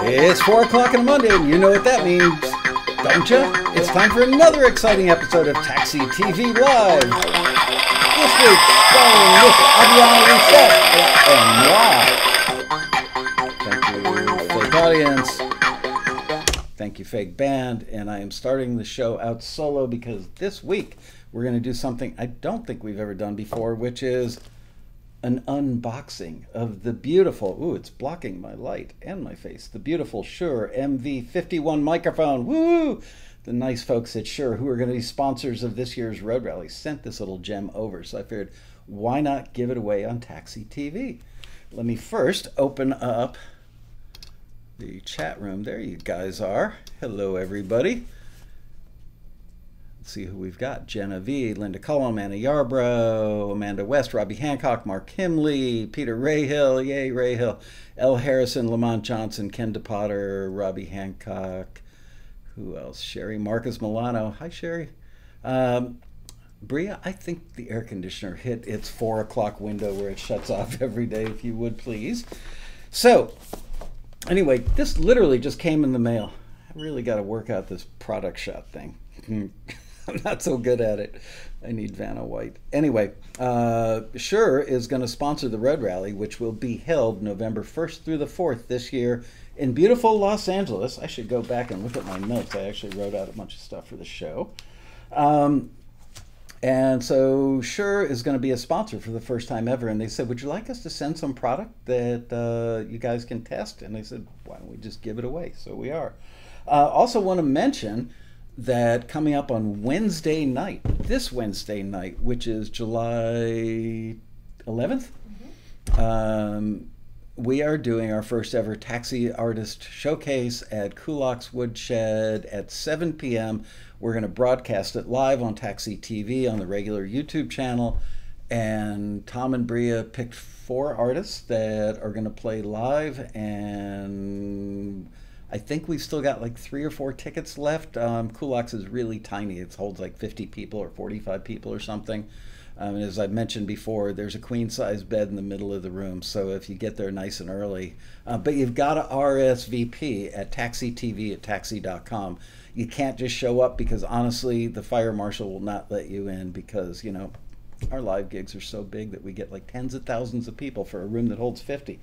It's 4 o'clock on a Monday, and you know what that means, don't you? It's time for another exciting episode of Taxi TV Live. This week, starring with Adriana Lycette and moi. Thank you, fake audience. Thank you, fake band. And I am starting the show out solo because this week we're going to do something I don't think we've ever done before, which is an unboxing of the beautiful, ooh, it's blocking my light and my face, the beautiful Shure MV51 microphone. Woo! The nice folks at Shure, who are going to be sponsors of this year's Road Rally, sent this little gem over, so I figured, why not give it away on Taxi TV? Let me first open up the chat room. There you guys are. Hello, everybody. Let's see who we've got. Jenna V, Linda Cullum, Anna Yarbrough, Amanda West, Robbie Hancock, Mark Himley, Peter Rayhill, yay Rayhill, L. Harrison, Lamont Johnson, Ken DePotter, Robbie Hancock, who else? Sherry, Marcus Milano. Hi, Sherry. Bria, I think the air conditioner hit its 4 o'clock window where it shuts off every day, if you would, please. So, anyway, this literally just came in the mail. I really got to work out this product shot thing. I'm not so good at it. I need Vanna White. Anyway, Shure is going to sponsor the Road Rally, which will be held November 1st through the 4th this year in beautiful Los Angeles. I should go back and look at my notes. I actually wrote out a bunch of stuff for the show. And so Shure is going to be a sponsor for the first time ever. And they said, would you like us to send some product that you guys can test? And they said, why don't we just give it away? So we are. Also want to mention that coming up on Wednesday night, this Wednesday night, which is July 11th, we are doing our first ever Taxi Artist Showcase at Kulak's Woodshed at 7 p.m. We're going to broadcast it live on Taxi TV on the regular YouTube channel. And Tom and Bria picked 4 artists that are going to play live, and I think we've still got like 3 or 4 tickets left. Kulak's is really tiny. It holds like 50 people or 45 people or something. As I mentioned before, there's a queen-size bed in the middle of the room, so if you get there nice and early. But you've got to RSVP at taxitv@taxi.com. You can't just show up because, honestly, the fire marshal will not let you in because, you know, our live gigs are so big that we get like tens of thousands of people for a room that holds 50.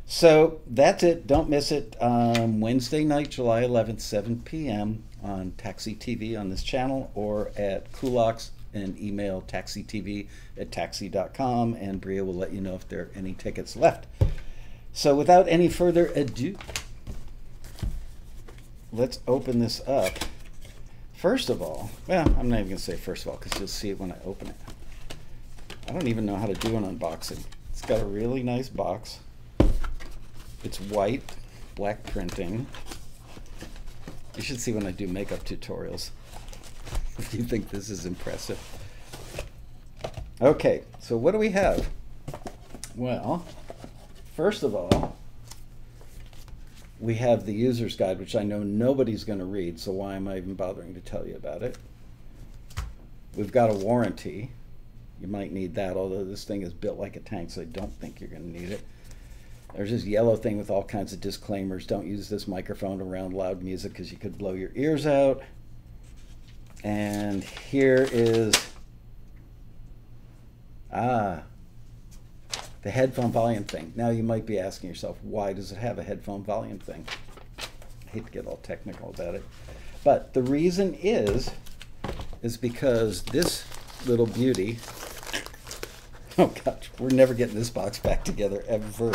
So that's it. Don't miss it. Wednesday night, July 11th, 7 p.m. on Taxi TV on this channel or at Kulak's, and email taxitv@taxi.com, and Bria will let you know if there are any tickets left. So without any further ado, let's open this up. First of all, well, I'm not even going to say first of all because you'll see it when I open it. I don't even know how to do an unboxing. It's got a really nice box. It's white, black printing. You should see when I do makeup tutorials if you think this is impressive. Okay, so what do we have? Well, first of all, we have the user's guide, which I know nobody's going to read, so why am I even bothering to tell you about it? We've got a warranty. You might need that, although this thing is built like a tank, so I don't think you're going to need it. There's this yellow thing with all kinds of disclaimers. Don't use this microphone around loud music because you could blow your ears out. And here is, the headphone volume thing. Now you might be asking yourself, why does it have a headphone volume thing? I hate to get all technical about it. But the reason is because this little beauty, oh gosh, we're never getting this box back together ever.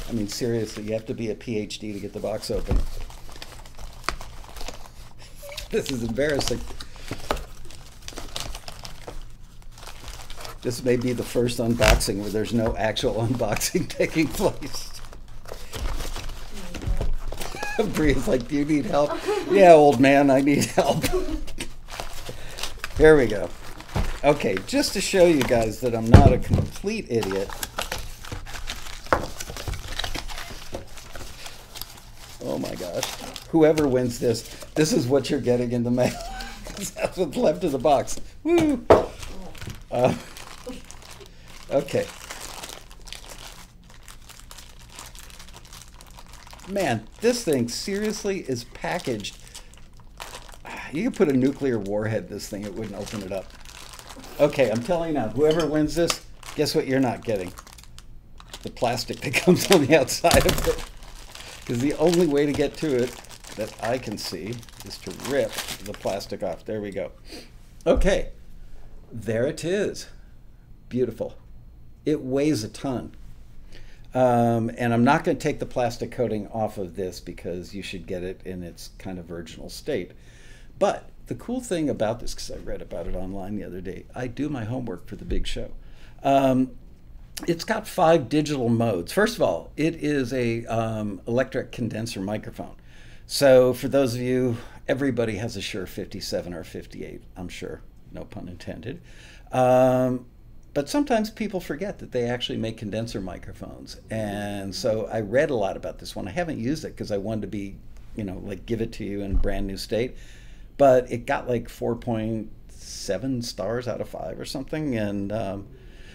I mean, seriously, you have to be a PhD to get the box open. This is embarrassing. This may be the first unboxing where there's no actual unboxing taking place. Bria's like, do you need help? Yeah, old man, I need help. Here we go. Okay, just to show you guys that I'm not a complete idiot. Oh my gosh. Whoever wins this is what you're getting in the mail. That's what's left of the box. Woo! Okay. Man, this thing seriously is packaged. You could put a nuclear warhead in this thing, it wouldn't open it up. Okay, I'm telling you now, whoever wins this, guess what you're not getting? The plastic that comes on the outside of it. Because the only way to get to it that I can see is to rip the plastic off. There we go. Okay, there it is. Beautiful. It weighs a ton. And I'm not going to take the plastic coating off of this because you should get it in its kind of virginal state. But the cool thing about this, because I read about it online the other day, I do my homework for the big show. It's got 5 digital modes. First of all, it is a electric condenser microphone. So for those of you, everybody has a Shure 57 or 58, I'm sure, no pun intended. But sometimes people forget that they actually make condenser microphones. And so I read a lot about this one. I haven't used it because I wanted to be, like give it to you in brand new state. But it got like 4.7 stars out of 5 or something. And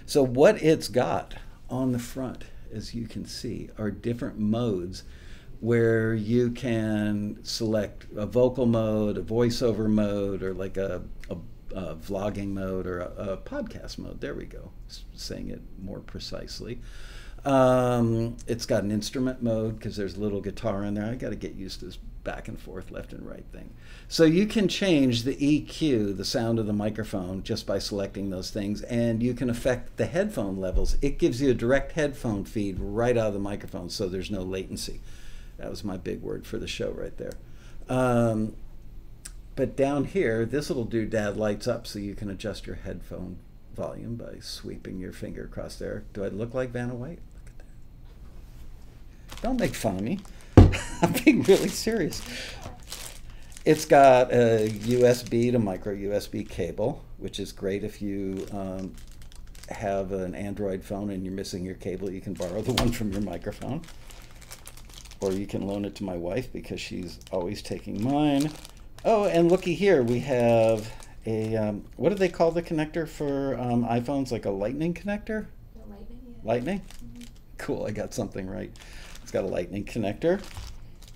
so what it's got on the front, as you can see, are different modes where you can select a vocal mode, a voiceover mode, or like a vlogging mode, or a podcast mode. There we go, saying it more precisely. It's got an instrument mode because there's a little guitar in there. I got to get used to this back and forth, left and right thing. So you can change the EQ, the sound of the microphone, just by selecting those things, and you can affect the headphone levels. It gives you a direct headphone feed right out of the microphone, so there's no latency. That was my big word for the show right there. But down here, this little doodad lights up so you can adjust your headphone volume by sweeping your finger across there. Do I look like Vanna White? Look at that. Don't make fun of me. I'm being really serious. It's got a USB to micro USB cable, which is great if you have an Android phone and you're missing your cable. You can borrow the one from your microphone. Or you can loan it to my wife because she's always taking mine. Oh, and looky here, we have a, what do they call the connector for iPhones? Like a lightning connector? Lightning, yeah. Lightning? Mm-hmm. Cool, I got something right. It's got a lightning connector.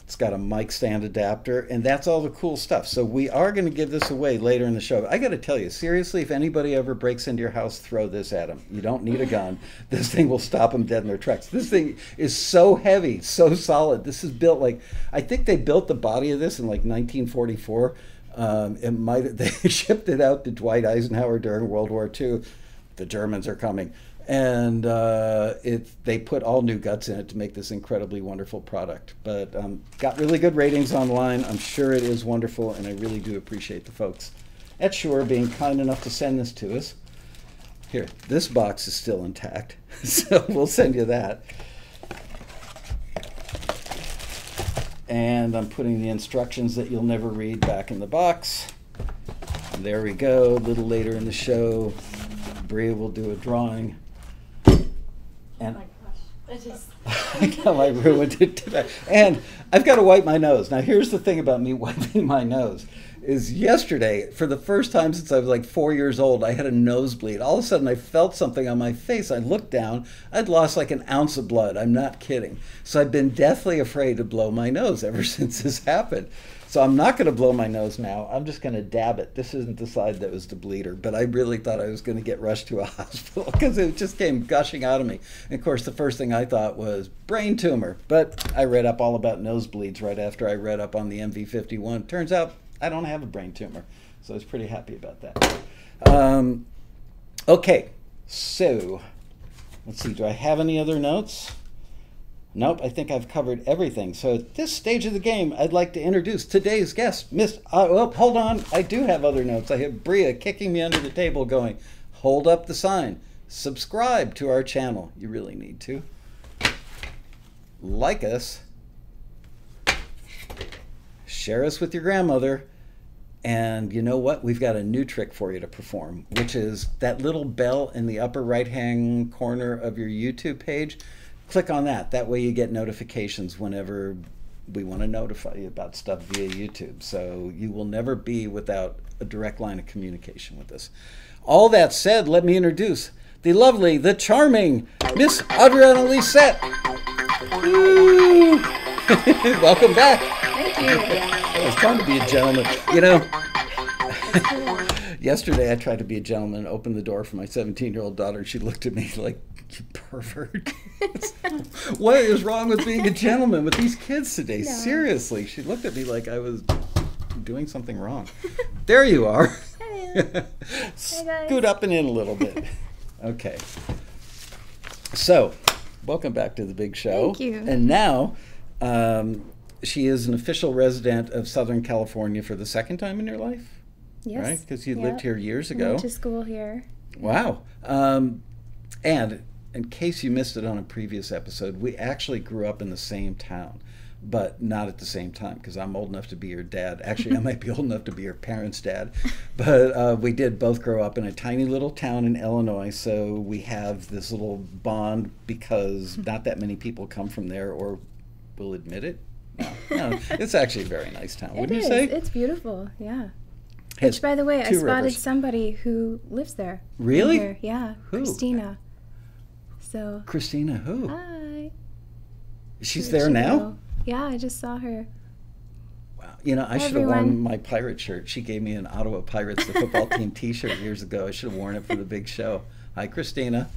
It's got a mic stand adapter, and that's all the cool stuff. So we are going to give this away later in the show. I got to tell you, seriously, if anybody ever breaks into your house, throw this at them. You don't need a gun. This thing will stop them dead in their tracks. This thing is so heavy, so solid. This is built like, I think they built the body of this in like 1944. They shipped it out to Dwight Eisenhower during World War II. The Germans are coming. And they put all new guts in it to make this incredibly wonderful product. But got really good ratings online. I'm sure it is wonderful, and I really do appreciate the folks at Shure being kind enough to send this to us. Here, this box is still intact, so we'll send you that. And I'm putting the instructions that you'll never read back in the box. And there we go. A little later in the show, Bria will do a drawing. And Oh my gosh, I just... I know I ruined it today. And I've got to wipe my nose. Now, here's the thing about me wiping my nose. Is yesterday, for the first time since I was like 4 years old, I had a nosebleed. All of a sudden, I felt something on my face. I looked down. I'd lost like an ounce of blood. I'm not kidding. So I've been deathly afraid to blow my nose ever since this happened. So I'm not going to blow my nose now. I'm just going to dab it. This isn't the side that was the bleeder, but I really thought I was going to get rushed to a hospital because it just came gushing out of me. And of course, the first thing I thought was brain tumor. But I read up all about nosebleeds right after I read up on the MV51. Turns out I don't have a brain tumor, so I was pretty happy about that. Okay, so let's see. Do I have any other notes? Nope, I think I've covered everything. So at this stage of the game, I'd like to introduce today's guest, Miss... well, hold on. I do have other notes. I have Bria kicking me under the table going, hold up the sign. Subscribe to our channel. You really need to. Like us. Share us with your grandmother. And you know what? We've got a new trick for you to perform, which is that little bell in the upper right-hand corner of your YouTube page. Click on that. That way you get notifications whenever we want to notify you about stuff via YouTube. So you will never be without a direct line of communication with us. All that said, let me introduce the lovely, the charming Miss Adriana Lycette. Woo! Welcome back. Thank you. I was trying to be a gentleman. You know, yesterday I tried to be a gentleman, opened the door for my 17-year-old daughter, and she looked at me like, you pervert. What is wrong with being a gentleman with these kids today? No. Seriously. She looked at me like I was doing something wrong. There you are. Hello. Scoot up and in a little bit. Okay. So, welcome back to the big show. Thank you. And now, she is an official resident of Southern California for the second time in your life? Yes. Right? Because you Yep. lived here years I ago. went to school here. Wow. And in case you missed it on a previous episode, we actually grew up in the same town, but not at the same time, because I'm old enough to be your dad. Actually, I might be old enough to be your parents' dad. But we did both grow up in a tiny little town in Illinois, so we have this little bond because not that many people come from there or will admit it. No, it's actually a very nice town, wouldn't you say? It's beautiful, yeah. Has Which, by the way, I two spotted rivers. somebody who lives there. Really? Here. Yeah, Who? Christina. So, Christina, who? hi. She's Where'd there she now? go? Yeah, I just saw her. Wow. You know, I Hi, should have worn everyone. my pirate shirt. She gave me an Ottawa Pirates, the football team T-shirt years ago. I should have worn it for the big show. Hi, Christina.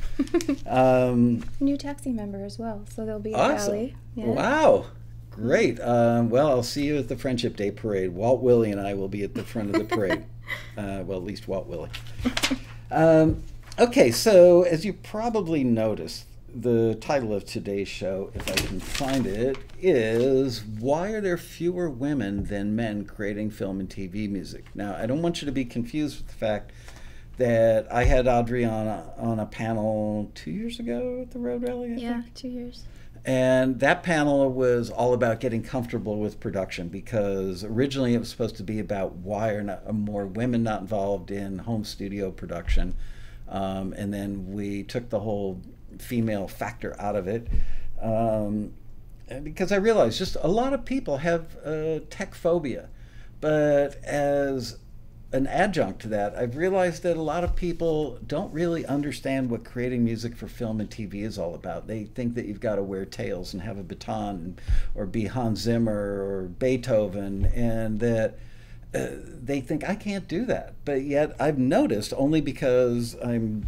New taxi member as well, so they'll be at Awesome. Rally. Yeah. Wow. Great. Well, I'll see you at the Friendship Day Parade. Walt Willie and I will be at the front of the parade. Well, at least Walt Willie. Okay, so as you probably noticed, the title of today's show, if I can find it, is Why Are There Fewer Women Than Men Creating Film and TV Music? Now, I don't want you to be confused with the fact that I had Adriana on a panel 2 years ago at the Road Rally, I Yeah, think. 2 years. And that panel was all about getting comfortable with production, because originally it was supposed to be about why are not, more women not involved in home studio production. And then we took the whole female factor out of it, because I realized just a lot of people have tech phobia. But as an adjunct to that, I've realized that a lot of people don't really understand what creating music for film and TV is all about. They think that you've got to wear tails and have a baton or be Hans Zimmer or Beethoven, and that they think I can't do that. But yet I've noticed, only because I'm,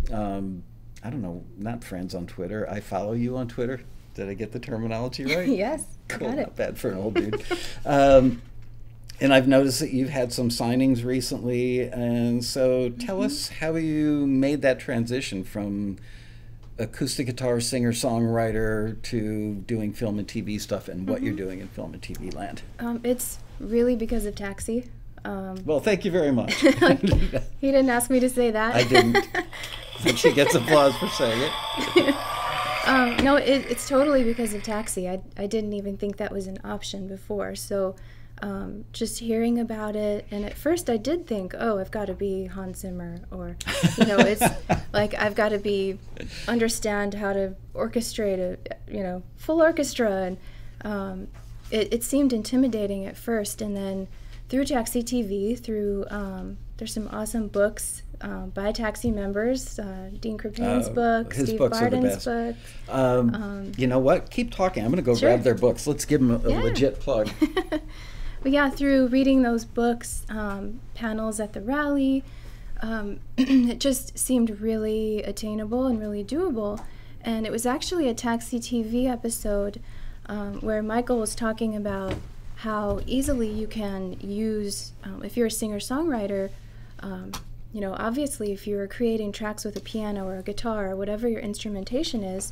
I don't know, not friends on Twitter. I follow you on Twitter. Did I get the terminology right? Yes, Cool, got not it. bad for an old dude. And I've noticed that you've had some signings recently, and so tell us how you made that transition from acoustic guitar singer-songwriter to doing film and TV stuff, and what you're doing in film and TV land. It's really because of Taxi. Well, thank you very much. He didn't ask me to say that. I didn't. But she gets applause for saying it. No, it's totally because of Taxi. I didn't even think that was an option before. So just hearing about it, and at first I did think, oh, I've got to be Hans Zimmer, or, it's like I've got to understand how to orchestrate a, full orchestra. And it seemed intimidating at first. And then through Taxi TV, there's some awesome books by Taxi members, Dean Krippane's book, his Steve books are the Barden's best. book. You know what? Keep talking. I'm going to go Sure. grab their books. Let's give them a Yeah. legit plug. But yeah, through reading those books, panels at the rally, it just seemed really attainable and really doable. And it was actually a Taxi TV episode where Michael was talking about how easily you can use, if you're a singer-songwriter, obviously if you're creating tracks with a piano or a guitar or whatever your instrumentation is,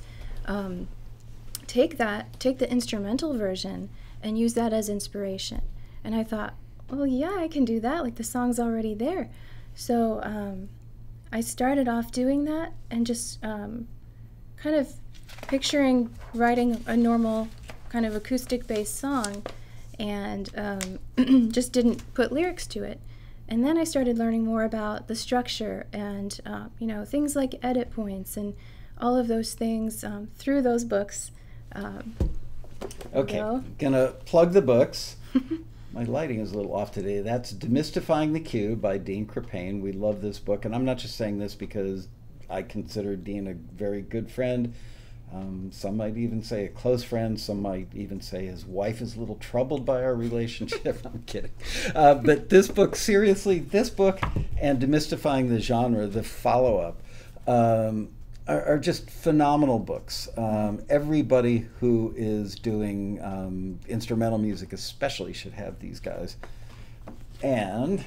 take the instrumental version and use that as inspiration. And I thought, well, yeah, I can do that. Like, the song's already there. So I started off doing that and just kind of picturing writing a normal kind of acoustic-based song, and just didn't put lyrics to it. And then I started learning more about the structure and, things like edit points and all of those things through those books. Okay, go. gonna plug the books. My lighting is a little off today. That's Demystifying the Cue by Dean Krippane. We love this book, and I'm not just saying this because I consider Dean a very good friend. Some might even say a close friend. Some might even say his wife is a little troubled by our relationship. I'm kidding. But this book, seriously, this book and Demystifying the Genre, the follow-up, are just phenomenal books. Everybody who is doing instrumental music especially should have these guys. And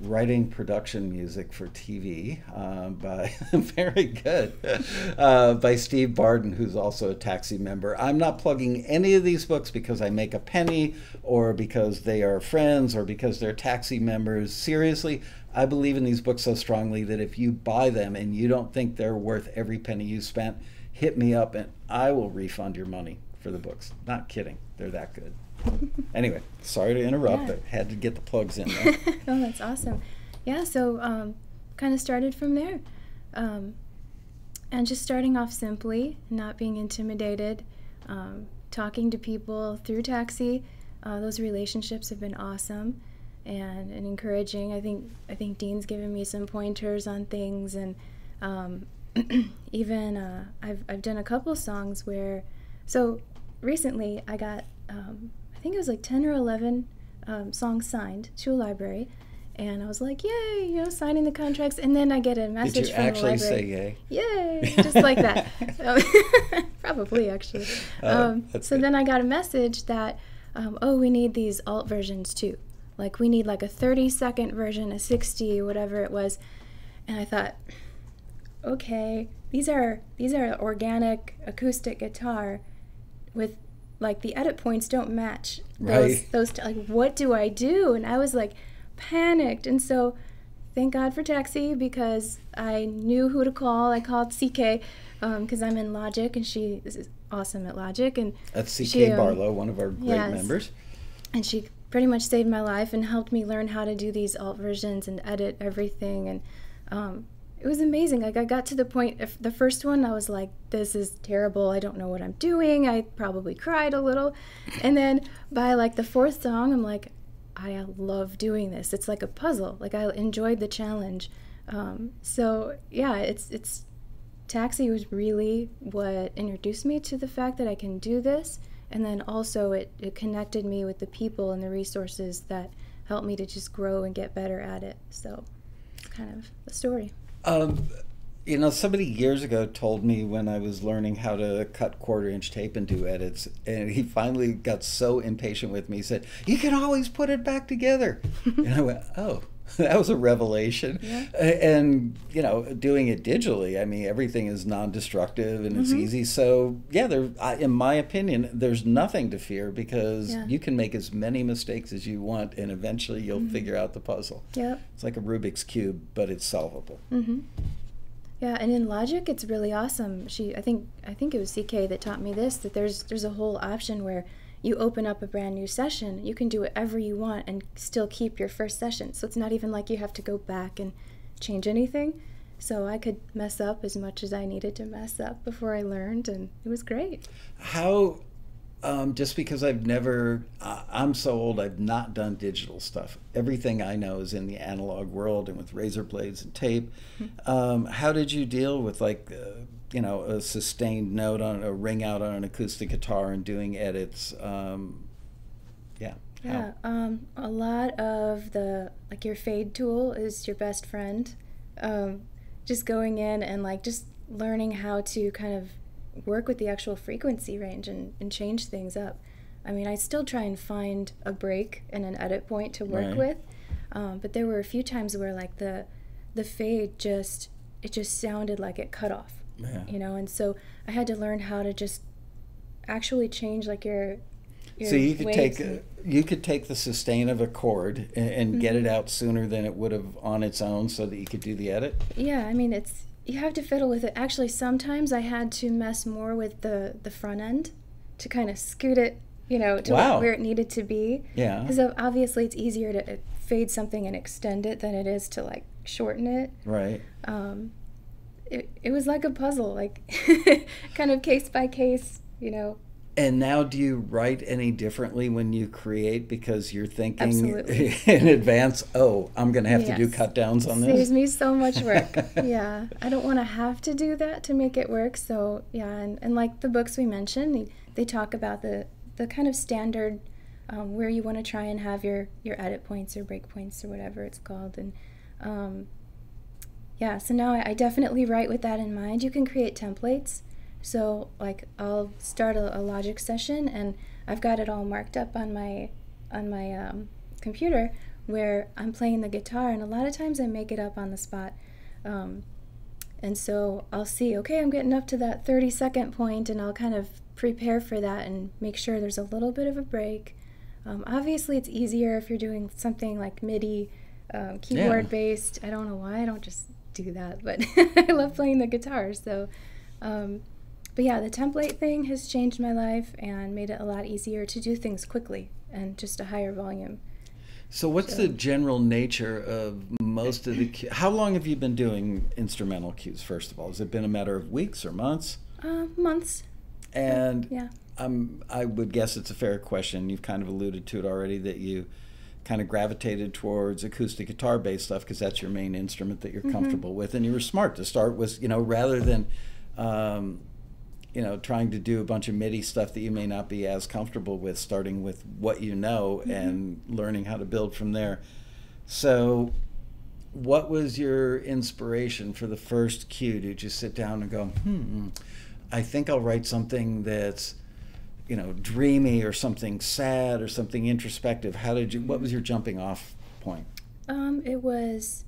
writing production music for TV by very good by Steve Barden, who's also a Taxi member. I'm not plugging any of these books because I make a penny or because they are friends or because they're Taxi members. Seriously, I believe in these books so strongly that if you buy them and you don't think they're worth every penny you spent, hit me up and I will refund your money for the books. Not kidding. They're that good. Anyway, sorry to interrupt, but had to get the plugs in there. Oh, that's awesome. Yeah, so kind of started from there. And just starting off simply, not being intimidated, talking to people through Taxi. Those relationships have been awesome and encouraging. I think Dean's given me some pointers on things, and even I've done a couple songs where, so recently I got I think it was like 10 or 11 songs signed to a library, and I was like, yay, signing the contracts, and then I get a message from the library. Did you actually say yay? Yay, just like that. Probably, actually. So good. Then I got a message that, oh, we need these alt versions too. Like, we need like a 30-second version, a 60, whatever it was. And I thought, okay, these are organic acoustic guitar with, like, the edit points don't match those like, what do I do? And I was like panicked. And so thank God for Taxi, because I knew who to call. I called CK because I'm in Logic, and she is awesome at Logic. And that's CK Barlow, one of our great members. And she pretty much saved my life and helped me learn how to do these alt versions and edit everything. And it was amazing. Like, I got to the point, the first one, I was like, this is terrible. I don't know what I'm doing. I probably cried a little. And then by like the fourth song, I'm like, I love doing this. It's like a puzzle. Like, I enjoyed the challenge. So yeah, it's Taxi was really what introduced me to the fact that I can do this. And then also it connected me with the people and the resources that helped me to just grow and get better at it. So it's kind of the story. Somebody years ago told me when I was learning how to cut 1/4-inch tape and do edits, and he finally got so impatient with me, he said, you can always put it back together. And I went, oh, that was a revelation. Yeah. And, doing it digitally, I mean, everything is non-destructive and it's easy. So, yeah, in my opinion, there's nothing to fear, because you can make as many mistakes as you want, and eventually you'll figure out the puzzle. Yep. It's like a Rubik's Cube, but it's solvable. Yeah, and in Logic, it's really awesome. I think it was CK that taught me this, that there's a whole option where you open up a brand new session. You can do whatever you want and still keep your first session. So it's not even like you have to go back and change anything. So I could mess up as much as I needed to mess up before I learned, and it was great. How, just because I'm so old, I've not done digital stuff. Everything I know is in the analog world and with razor blades and tape. How did you deal with, like, a sustained note on a ring out on an acoustic guitar and doing edits? A lot of your fade tool is your best friend. Just going in and just learning how to kind of work with the actual frequency range and change things up. I mean, I still try and find a break and an edit point to work with, but there were a few times where the fade just sounded like it cut off. Yeah. And so I had to learn how to just actually change your so you could take the sustain of a chord and get it out sooner than it would have on its own, so that you could do the edit. Yeah, I mean, you have to fiddle with it. Actually, sometimes I had to mess more with the front end to kind of scoot it, to where it needed to be. Yeah. Because obviously it's easier to fade something and extend it than it is to shorten it. Right. It was like a puzzle, kind of case by case, And now do you write any differently when you create because you're thinking Absolutely. in advance, oh, I'm going to have to do Yes. cut downs on this? Saves me so much work. Yeah. I don't want to have to do that to make it work. So, yeah. And like the books we mentioned, they talk about the kind of standard where you want to try and have your edit points or break points or whatever it's called. And yeah, so now I definitely write with that in mind. You can create templates. So like I'll start a Logic session and I've got it all marked up on my computer where I'm playing the guitar, and a lot of times I make it up on the spot. And so I'll see, okay, I'm getting up to that 30-second point, and I'll kind of prepare for that and make sure there's a little bit of a break. Obviously it's easier if you're doing something like MIDI, keyboard based. I don't know why I don't just do that, but I love playing the guitar. So but yeah, the template thing has changed my life and made it a lot easier to do things quickly and just a higher volume. So what's the general nature of most of the how long have you been doing instrumental cues, first of all? Has it been a matter of weeks or months? Months. And yeah. I would guess it's a fair question. You've kind of alluded to it already, that you kind of gravitated towards acoustic guitar-based stuff because that's your main instrument that you're comfortable with. And you were smart to start with, rather than trying to do a bunch of MIDI stuff that you may not be as comfortable with, starting with what you know and learning how to build from there. So what was your inspiration for the first cue? Did you sit down and go, I think I'll write something that's, dreamy or something sad or something introspective? What was your jumping off point? It was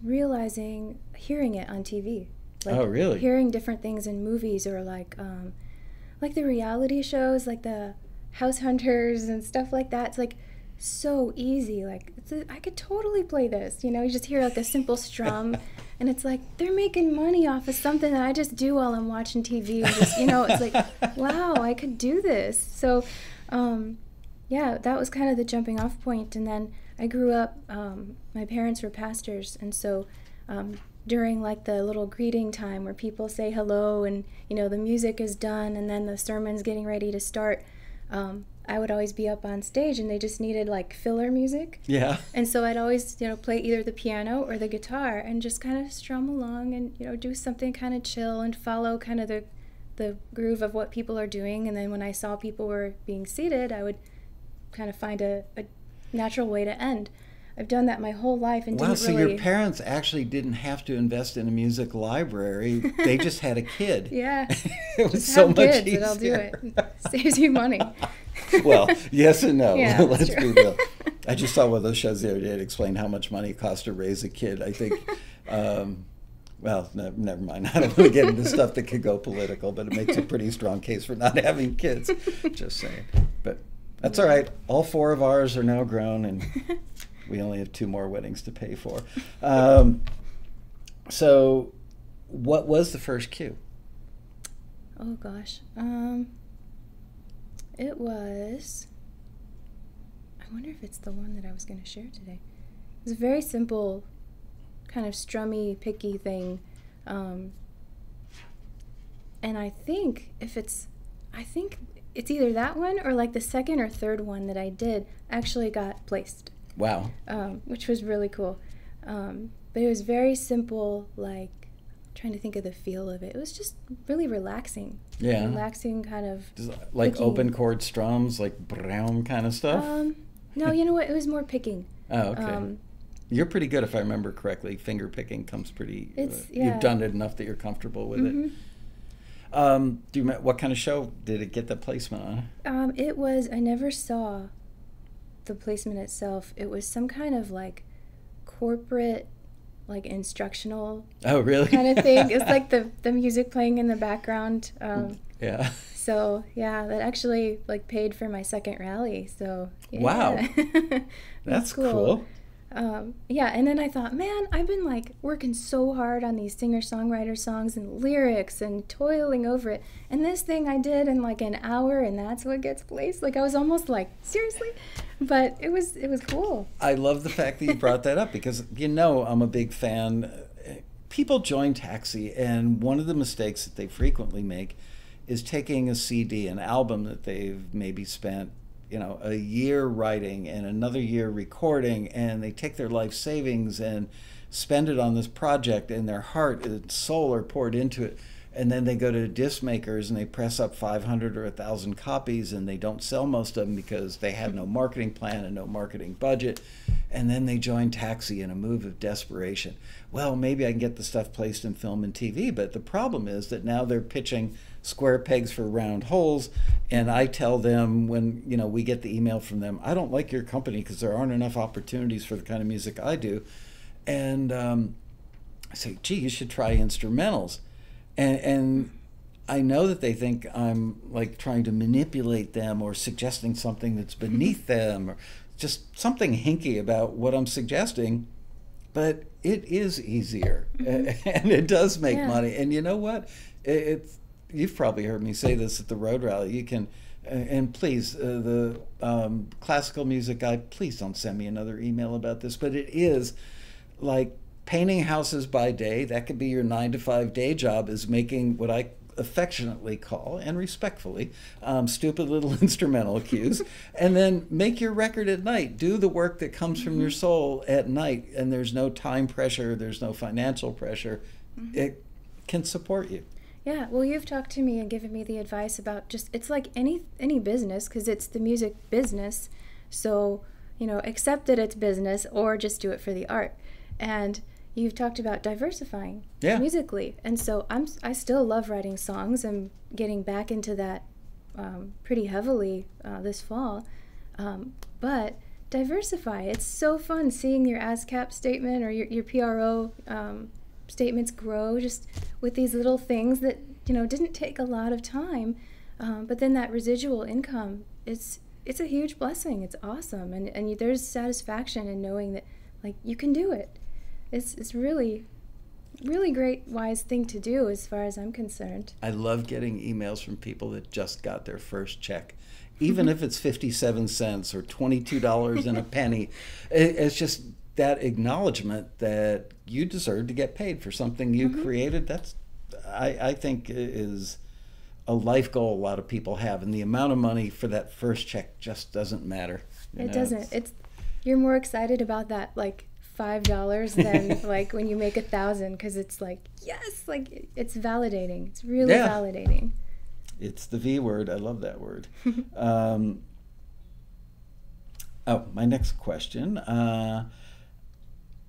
realizing, hearing it on TV. Like, oh, really? Hearing different things in movies, or like the reality shows, like the House Hunters and stuff like that. It's like so easy. Like I could totally play this. You just hear like a simple strum, and it's like they're making money off of something that I just do while I'm watching TV. And just, it's like, wow, I could do this. So, yeah, that was kind of the jumping off point. And then I grew up. My parents were pastors, and so. During like the little greeting time where people say hello and the music is done and then the sermon's getting ready to start, I would always be up on stage and they just needed like filler music. Yeah. And so I'd always play either the piano or the guitar and just kind of strum along and do something kind of chill and follow kind of the groove of what people are doing. And then when I saw people were being seated, I would kind of find a natural way to end. I've done that my whole life and didn't really... Wow, so your parents actually didn't have to invest in a music library. They just had a kid. Yeah. It was so much kids easier. And I'll do it. Saves you money. Well, yes and no. Yeah, Let's be real. I just saw one of those shows the other day that explained how much money it costs to raise a kid. I think, well, never mind. I don't want to get into stuff that could go political, but it makes a pretty strong case for not having kids. Just saying. But that's all right. All 4 of ours are now grown, and... we only have 2 more weddings to pay for. So what was the first cue? Oh, gosh. It was... I wonder if it's the one that I was going to share today. It was a very simple, kind of strummy, picky thing. And I think it's either that one or like the second or third one that I did actually got placed. Wow. Which was really cool. But it was very simple, like, trying to think of the feel of it. It was just really relaxing. Yeah. Relaxing kind of... like picking. Open chord strums, like brown kind of stuff? No, you know what? It was more picking. Oh, okay. You're pretty good, if I remember correctly. Finger picking comes pretty... You've done it enough that you're comfortable with it. What kind of show did it get the placement on? It was... I never saw... the placement itself. It was some kind of like corporate, like instructional kind of thing. It's like the music playing in the background. Yeah. So yeah, that actually like paid for my second rally. So yeah. Wow. That's cool. Yeah, and then I thought, man, I've been like working so hard on these singer-songwriter songs and lyrics and toiling over it, and this thing I did in like an hour, and that's what gets placed. Like I was almost like, seriously? But it was cool. I love the fact that you brought that up because I'm a big fan. People join Taxi, and one of the mistakes that they frequently make is taking a CD, an album that they've maybe spent, you know, a year writing and another year recording, and they take their life savings and spend it on this project, and their heart and soul are poured into it. And then they go to disc makers and they press up 500 or 1,000 copies, and they don't sell most of them because they had no marketing plan and no marketing budget. And then they join Taxi in a move of desperation. Well, maybe I can get the stuff placed in film and TV, but the problem is that now they're pitching square pegs for round holes. And I tell them when, you know, we get the email from them, I don't like your company because there aren't enough opportunities for the kind of music I do. And I say, gee, you should try instrumentals. And I know that they think I'm like trying to manipulate them or suggesting something that's beneath them or just something hinky about what I'm suggesting, but it is easier and it does make money. And you know what? You've probably heard me say this at the Road Rally. You can, and please, the classical music guy, please don't send me another email about this, but it is like painting houses by day. That could be your 9-to-5 day job, is making what I affectionately call, and respectfully, stupid little instrumental cues, and then make your record at night. Do the work that comes from your soul at night, and there's no time pressure, there's no financial pressure. It can support you. Yeah, well, you've talked to me and given me the advice about just, it's like any business, because it's the music business, so, you know, accept that it's business or just do it for the art. And you've talked about diversifying musically, and so I still love writing songs. I'm getting back into that pretty heavily this fall, but diversify. It's so fun seeing your ASCAP statement or your PRO statements grow just with these little things that, you know, didn't take a lot of time, but then that residual income, it's a huge blessing. It's awesome, and there's satisfaction in knowing that, like, you can do it. It's really, really great, wise thing to do as far as I'm concerned. I love getting emails from people that just got their first check. Even if it's 57 cents or $22 and a penny, it's just that acknowledgement that you deserve to get paid for something you created. That's, I think, is a life goal a lot of people have. And the amount of money for that first check just doesn't matter. It doesn't. You're more excited about that, like, $5 than like when you make 1,000, because it's like, yes, like, it's validating. It's really validating. It's the V word. I love that word. My next question.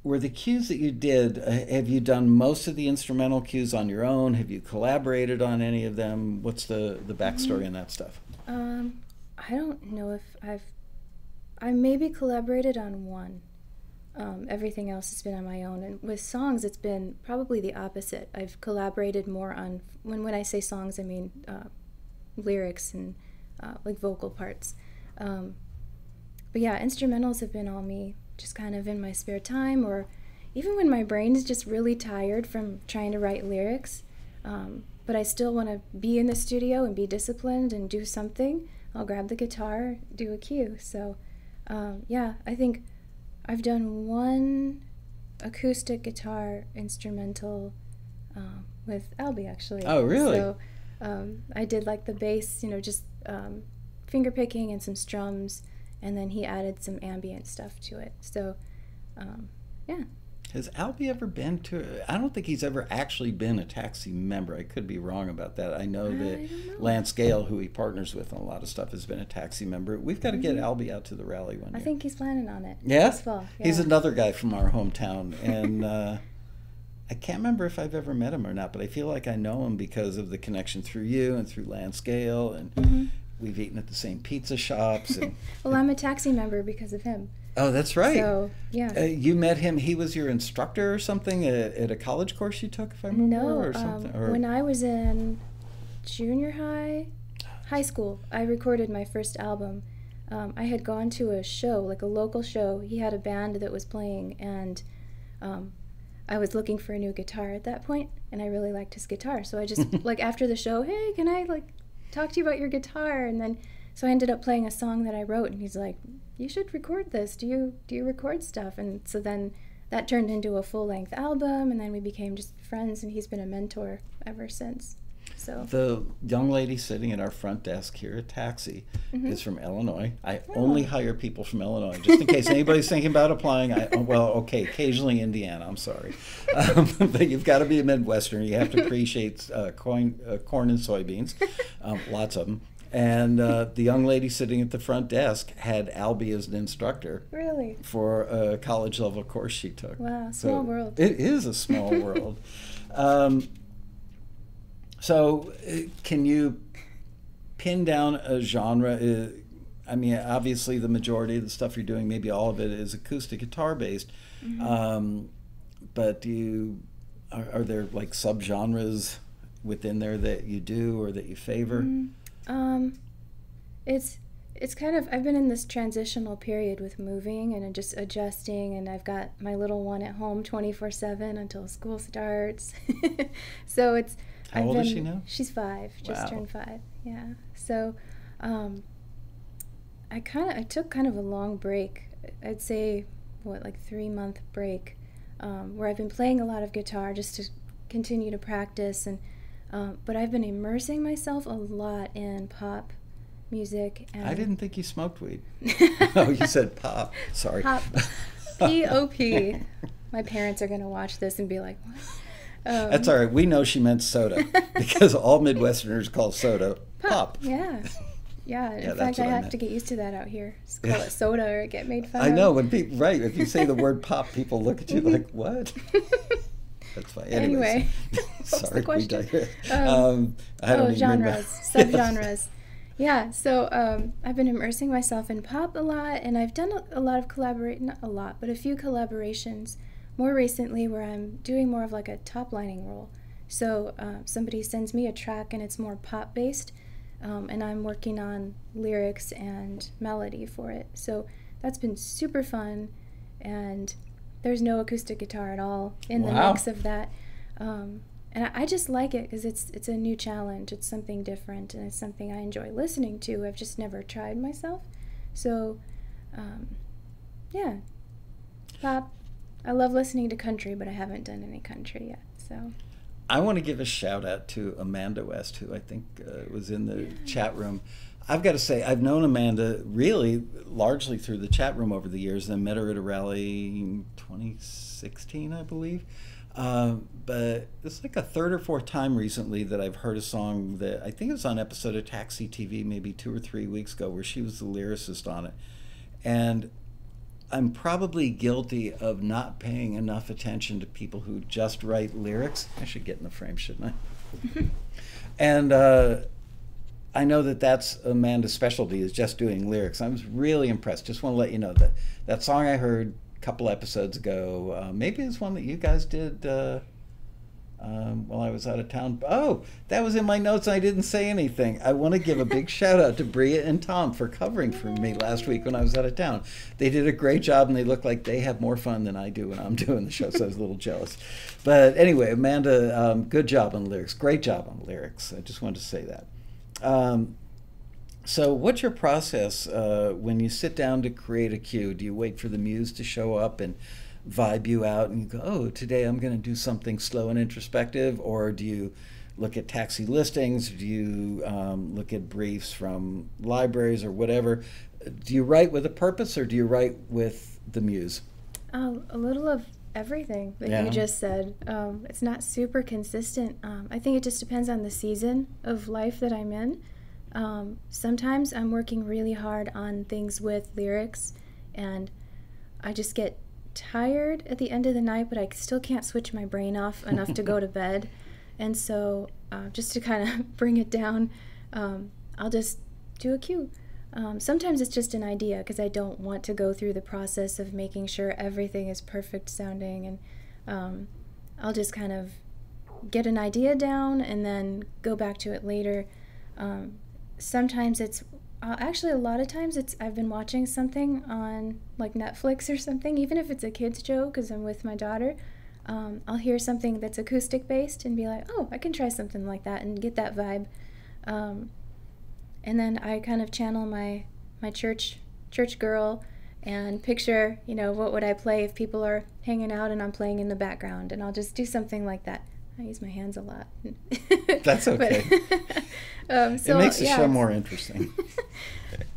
Were the cues that you did, have you done most of the instrumental cues on your own? Have you collaborated on any of them? What's the backstory on that stuff? I don't know if I maybe collaborated on one. Everything else has been on my own, and with songs it's been probably the opposite. I've collaborated more on, when I say songs I mean lyrics and like vocal parts, but yeah, instrumentals have been all me, just kind of in my spare time, or even when my brain is just really tired from trying to write lyrics, but I still want to be in the studio and be disciplined and do something. I'll grab the guitar, do a cue. So yeah, I think I've done one acoustic guitar instrumental with Albie, actually. Oh, really? So I did like the bass, you know, just finger picking and some strums, and then he added some ambient stuff to it. So yeah. Has Albie ever been to, I don't think he's ever actually been a Taxi member. I could be wrong about that. I know that Lance Gale, who he partners with on a lot of stuff, has been a Taxi member. We've got to get Albie out to the rally one year. I think he's planning on it. Yeah? This fall. Yeah. He's another guy from our hometown, and I can't remember if I've ever met him or not, but I feel like I know him because of the connection through you and through Lance Gale, and we've eaten at the same pizza shops. And, well, I'm a Taxi member because of him. Oh, that's right. So, yeah. You met him, he was your instructor or something at a college course you took, if I remember? No, or something, or... when I was in junior high school, I recorded my first album. I had gone to a show, like a local show. He had a band that was playing, and I was looking for a new guitar at that point, and I really liked his guitar. So I just, like, after the show, hey, can I, like, talk to you about your guitar? And then, so I ended up playing a song that I wrote, and he's like, you should record this. Do you record stuff? And so then that turned into a full-length album, and then we became just friends, and he's been a mentor ever since. So the young lady sitting at our front desk here at Taxi is from Illinois. I only hire people from Illinois, just in case anybody's thinking about applying. Occasionally Indiana, I'm sorry. But you've got to be a Midwesterner. You have to appreciate corn and soybeans, lots of them. And the young lady sitting at the front desk had Albie as an instructor. Really? For a college level course she took. Wow, small world. It is a small world. So can you pin down a genre? I mean, obviously the majority of the stuff you're doing, maybe all of it, is acoustic guitar based. But are there like subgenres within there that you do or that you favor? It's kind of, I've been in this transitional period with moving and just adjusting, and I've got my little one at home 24/7 until school starts. So it's, How old is she now? She's 5, just turned 5. Yeah. So I took kind of a long break. I'd say like 3-month break, where I've been playing a lot of guitar just to continue to practice, and but I've been immersing myself a lot in pop music. And I didn't think you smoked weed. Oh, you said pop. Sorry. Pop. P-O-P. My parents are going to watch this and be like, what? That's all right. We know she meant soda because all Midwesterners call soda pop. Yeah. Yeah. In fact, I have to get used to that out here. Just call it soda or get made fun of. I know. When people, right, if you say the word pop, people look at you like, what? That's fine. Anyway, sorry, we digress. Genres, subgenres. Yeah, so I've been immersing myself in pop a lot, and I've done a lot of not a lot, but a few collaborations more recently where I'm doing more of like a top-lining role. So somebody sends me a track and it's more pop-based, and I'm working on lyrics and melody for it. So that's been super fun, and there's no acoustic guitar at all in the mix of that. And I just like it because it's a new challenge. It's something different, and it's something I enjoy listening to. I've just never tried myself. So, yeah, pop. I love listening to country, but I haven't done any country yet. So, I want to give a shout out to Amanda West, who I think was in the chat room. I've got to say, I've known Amanda really largely through the chat room over the years. I met her at a rally in 2016, I believe. But it's like a 3rd or 4th time recently that I've heard a song that I think it was on an episode of Taxi TV maybe 2 or 3 weeks ago where she was the lyricist on it. And I'm probably guilty of not paying enough attention to people who just write lyrics. I should get in the frame, shouldn't I? And I know that that's Amanda's specialty, is just doing lyrics. I was really impressed. Just want to let you know that that song I heard couple episodes ago, maybe it's one that you guys did while I was out of town. Oh, that was in my notes and I didn't say anything. I want to give a big shout out to Bria and Tom for covering for me last week when I was out of town. They did a great job, and they look like they have more fun than I do when I'm doing the show, so I was a little jealous. But anyway, Amanda, good job on lyrics. Great job on lyrics. I just wanted to say that. So what's your process when you sit down to create a cue? Do you wait for the muse to show up and vibe you out and you go, oh, today I'm going to do something slow and introspective? Or do you look at taxi listings? Do you look at briefs from libraries or whatever? Do you write with a purpose, or do you write with the muse? A little of everything that you just said. It's not super consistent. I think it just depends on the season of life that I'm in. Sometimes I'm working really hard on things with lyrics, and I just get tired at the end of the night, but I still can't switch my brain off enough to go to bed. And so just to kind of bring it down, I'll just do a cue. Sometimes it's just an idea because I don't want to go through the process of making sure everything is perfect sounding, and I'll just kind of get an idea down and then go back to it later. Sometimes it's actually a lot of times I've been watching something on like Netflix or something, even if it's a kid's show because I'm with my daughter. I'll hear something that's acoustic based and be like, oh, I can try something like that and get that vibe. And then I kind of channel my church girl and picture, what would I play if people are hanging out and I'm playing in the background, and I'll just do something like that. I use my hands a lot. That's okay. So, it makes the show more interesting.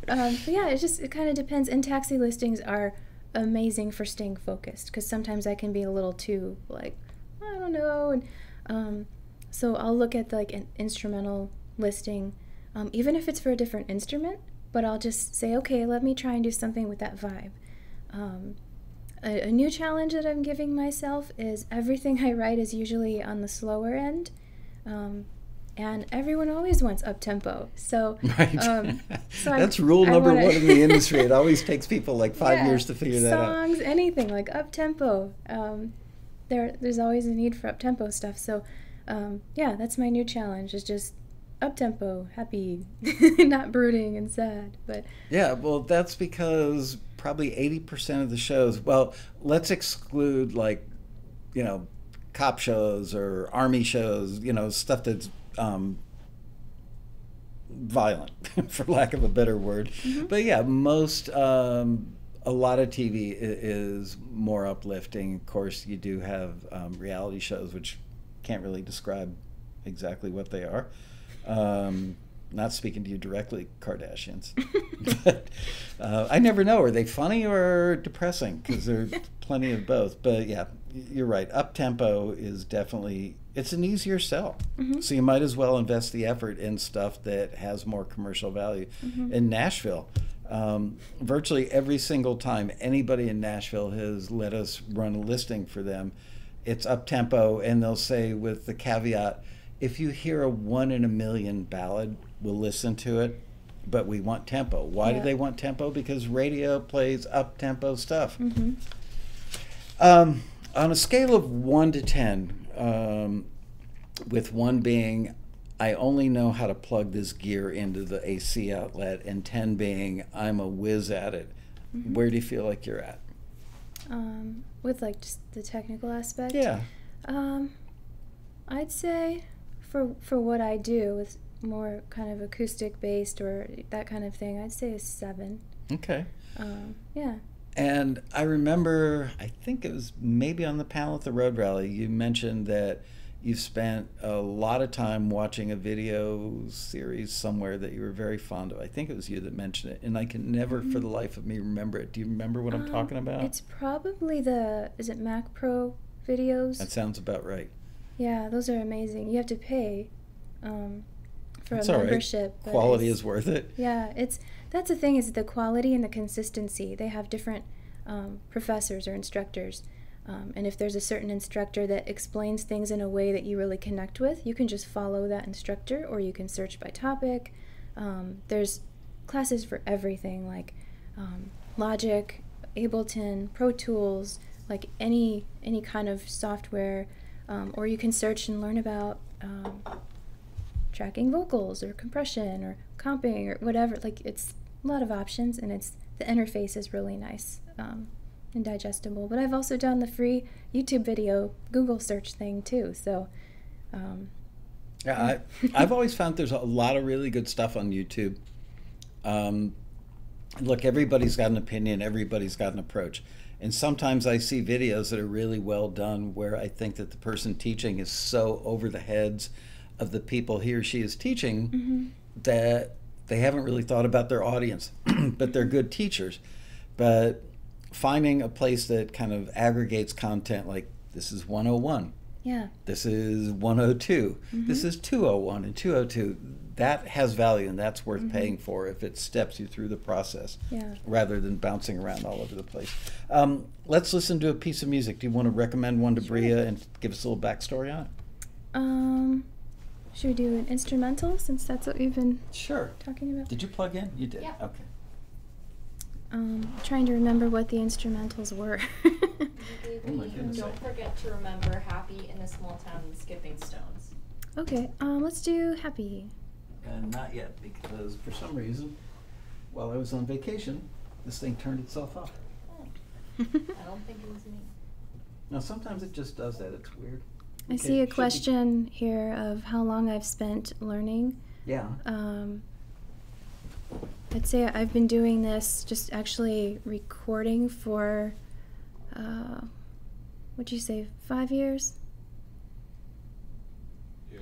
But yeah, it kind of depends. And taxi listings are amazing for staying focused, because sometimes I can be a little too like, I don't know. And so I'll look at like an instrumental listing, even if it's for a different instrument, but I'll just say, okay, let me try and do something with that vibe. A new challenge that I'm giving myself is everything I write is usually on the slower end, and everyone always wants up-tempo. So, right. So that's rule number one in the industry. It always takes people like 5 years to figure that out. Songs, anything, like up-tempo. There's always a need for up-tempo stuff. So, yeah, that's my new challenge, is just up-tempo, happy, not brooding and sad. But yeah, well, that's because probably 80% of the shows, well, let's exclude like, you know, cop shows or army shows, you know, stuff that's violent, for lack of a better word. Mm-hmm. But yeah, a lot of TV is more uplifting. Of course, you do have reality shows, which can't really describe exactly what they are. Not speaking to you directly, Kardashians. But I never know. Are they funny or depressing? Because there's plenty of both. But yeah, you're right. Up-tempo is definitely, it's an easier sell. Mm-hmm. So you might as well invest the effort in stuff that has more commercial value. Mm-hmm. In Nashville, virtually every single time anybody in Nashville has let us run a listing for them, it's up-tempo, and they'll say with the caveat, if you hear a 1 in a million ballad, we'll listen to it, but we want tempo. Why do they want tempo? Because radio plays up-tempo stuff. Mm-hmm. On a scale of 1 to 10, with 1 being, I only know how to plug this gear into the AC outlet, and 10 being, I'm a whiz at it, mm-hmm. Where do you feel like you're at? With like just the technical aspect? Yeah. I'd say for what I do, with more kind of acoustic based or that kind of thing, I'd say a 7. Okay. Yeah. And I remember, I think it was maybe on the panel at the Road Rally, you mentioned that you've spent a lot of time watching a video series somewhere that you were very fond of. I think it was you that mentioned it, and I can never for the life of me remember it. Do you remember what I'm talking about? It's probably is it Mac Pro videos? That sounds about right. Yeah, those are amazing. You have to pay for That's a membership. Right. Quality is worth it. Yeah, that's the thing, is the quality and the consistency. They have different professors or instructors. And if there's a certain instructor that explains things in a way that you really connect with, you can just follow that instructor, or you can search by topic. There's classes for everything, like Logic, Ableton, Pro Tools, like any kind of software, or you can search and learn about tracking vocals or compression or comping or whatever. Like, it's a lot of options, and the interface is really nice. And digestible. But I've also done the free YouTube video Google search thing too. So yeah, I've always found there's a lot of really good stuff on YouTube. Look, everybody's got an opinion, everybody's got an approach, and sometimes I see videos that are really well done where I think that the person teaching is so over the heads of the people he or she is teaching, mm-hmm. that they haven't really thought about their audience. But they're good teachers. But finding a place that kind of aggregates content, like this is 101, yeah, this is 102, mm-hmm. this is 201 and 202, that has value, and that's worth mm-hmm. paying for if it steps you through the process, yeah, rather than bouncing around all over the place. Let's listen to a piece of music. Do you want to recommend one to Sure. Bria and give us a little backstory on it? Should we do an instrumental, since that's what we've been talking about? Did you plug in? You did? Yeah. Okay. Trying to remember what the instrumentals were. Oh my goodness. Don't forget to remember Happy in a Small Town and Skipping Stones. Okay, let's do Happy. Not yet, because for some reason, while I was on vacation, this thing turned itself off. Oh. I don't think it was me. Now, sometimes it just does that. It's weird. I see a question here of how long I've spent learning. Yeah. I'd say I've been doing this, just actually recording for, what'd you say, 5 years?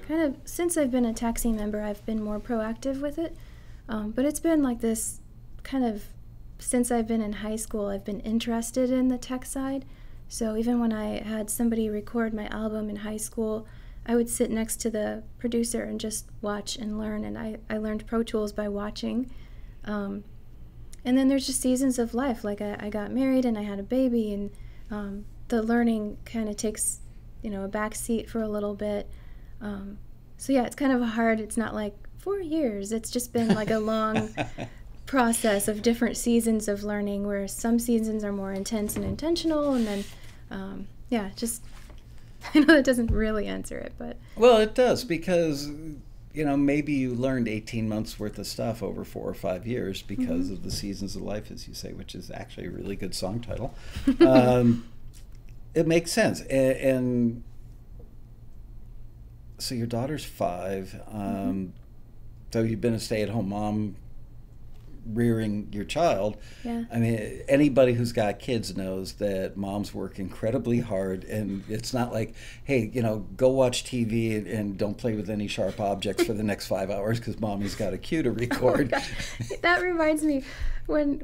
kind of, since I've been a taxi member, I've been more proactive with it. But it's been like this kind of, since I've been in high school, I've been interested in the tech side. So even when I had somebody record my album in high school, I would sit next to the producer and just watch and learn. And I learned Pro Tools by watching. And then there's just seasons of life. Like I got married and I had a baby, and the learning kind of takes, a back seat for a little bit. So yeah, it's kind of hard. It's not like 4 years. It's just been like a long process of different seasons of learning, where some seasons are more intense and intentional, and then just I know that doesn't really answer it, but well, it does, because maybe you learned 18 months worth of stuff over 4 or 5 years because of the seasons of life, as you say, which is actually a really good song title. It makes sense. And so your daughter's 5. So you've been a stay-at-home mom rearing your child. Yeah. I mean, anybody who's got kids knows that moms work incredibly hard, and it's not like, hey, go watch TV and don't play with any sharp objects for the next 5 hours because mommy's got a cue to record. Oh, that reminds me, when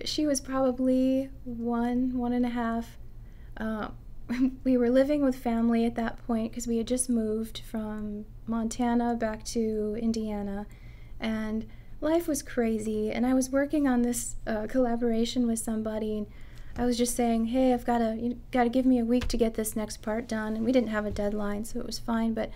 she was probably 1.5. We were living with family at that point because we had just moved from Montana back to Indiana, and life was crazy, and I was working on this collaboration with somebody, and I was just saying, hey, you got to give me a week to get this next part done, and we didn't have a deadline, so it was fine, but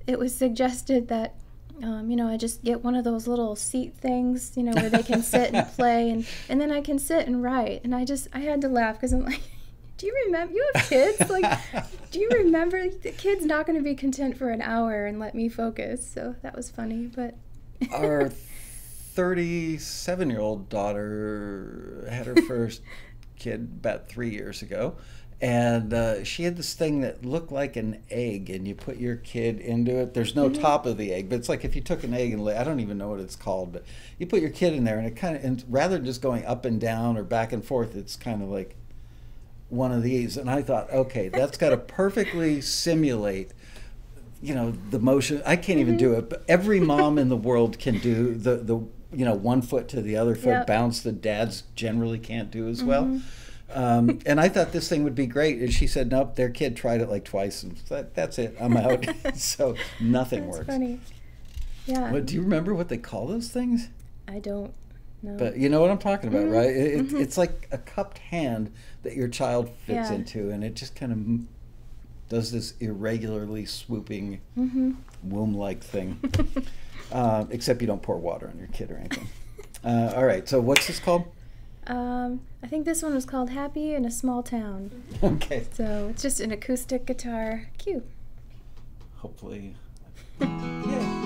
it was suggested that I just get one of those little seat things, where they can sit and play, and then I can sit and write, and I had to laugh because I'm like, do you remember, you have kids? Like, do you remember, the kid's not going to be content for an hour and let me focus, so that was funny, but... Our 37-year-old daughter had her first kid about 3 years ago, and she had this thing that looked like an egg, and you put your kid into it. There's no top of the egg, but it's like if you took an egg and I don't even know what it's called, but you put your kid in there, and it kind of, and rather than just going up and down or back and forth, it's kind of like one of these. And I thought, okay, that's got to perfectly simulate the motion. I can't even do it, but every mom in the world can do the one foot to the other foot bounce that dads generally can't do as well. And I thought this thing would be great, and she said, nope, their kid tried it like twice, and that's it, I'm out. So nothing works. Funny. Yeah. But do you remember what they call those things? I don't know. But you know what I'm talking about, right? It's like a cupped hand that your child fits into, and it just kind of does this irregularly swooping womb-like thing. Except you don't pour water on your kid or anything. All right, so what's this called? I think this one was called Happy in a Small Town. Okay. So it's just an acoustic guitar cue. Hopefully. Yeah.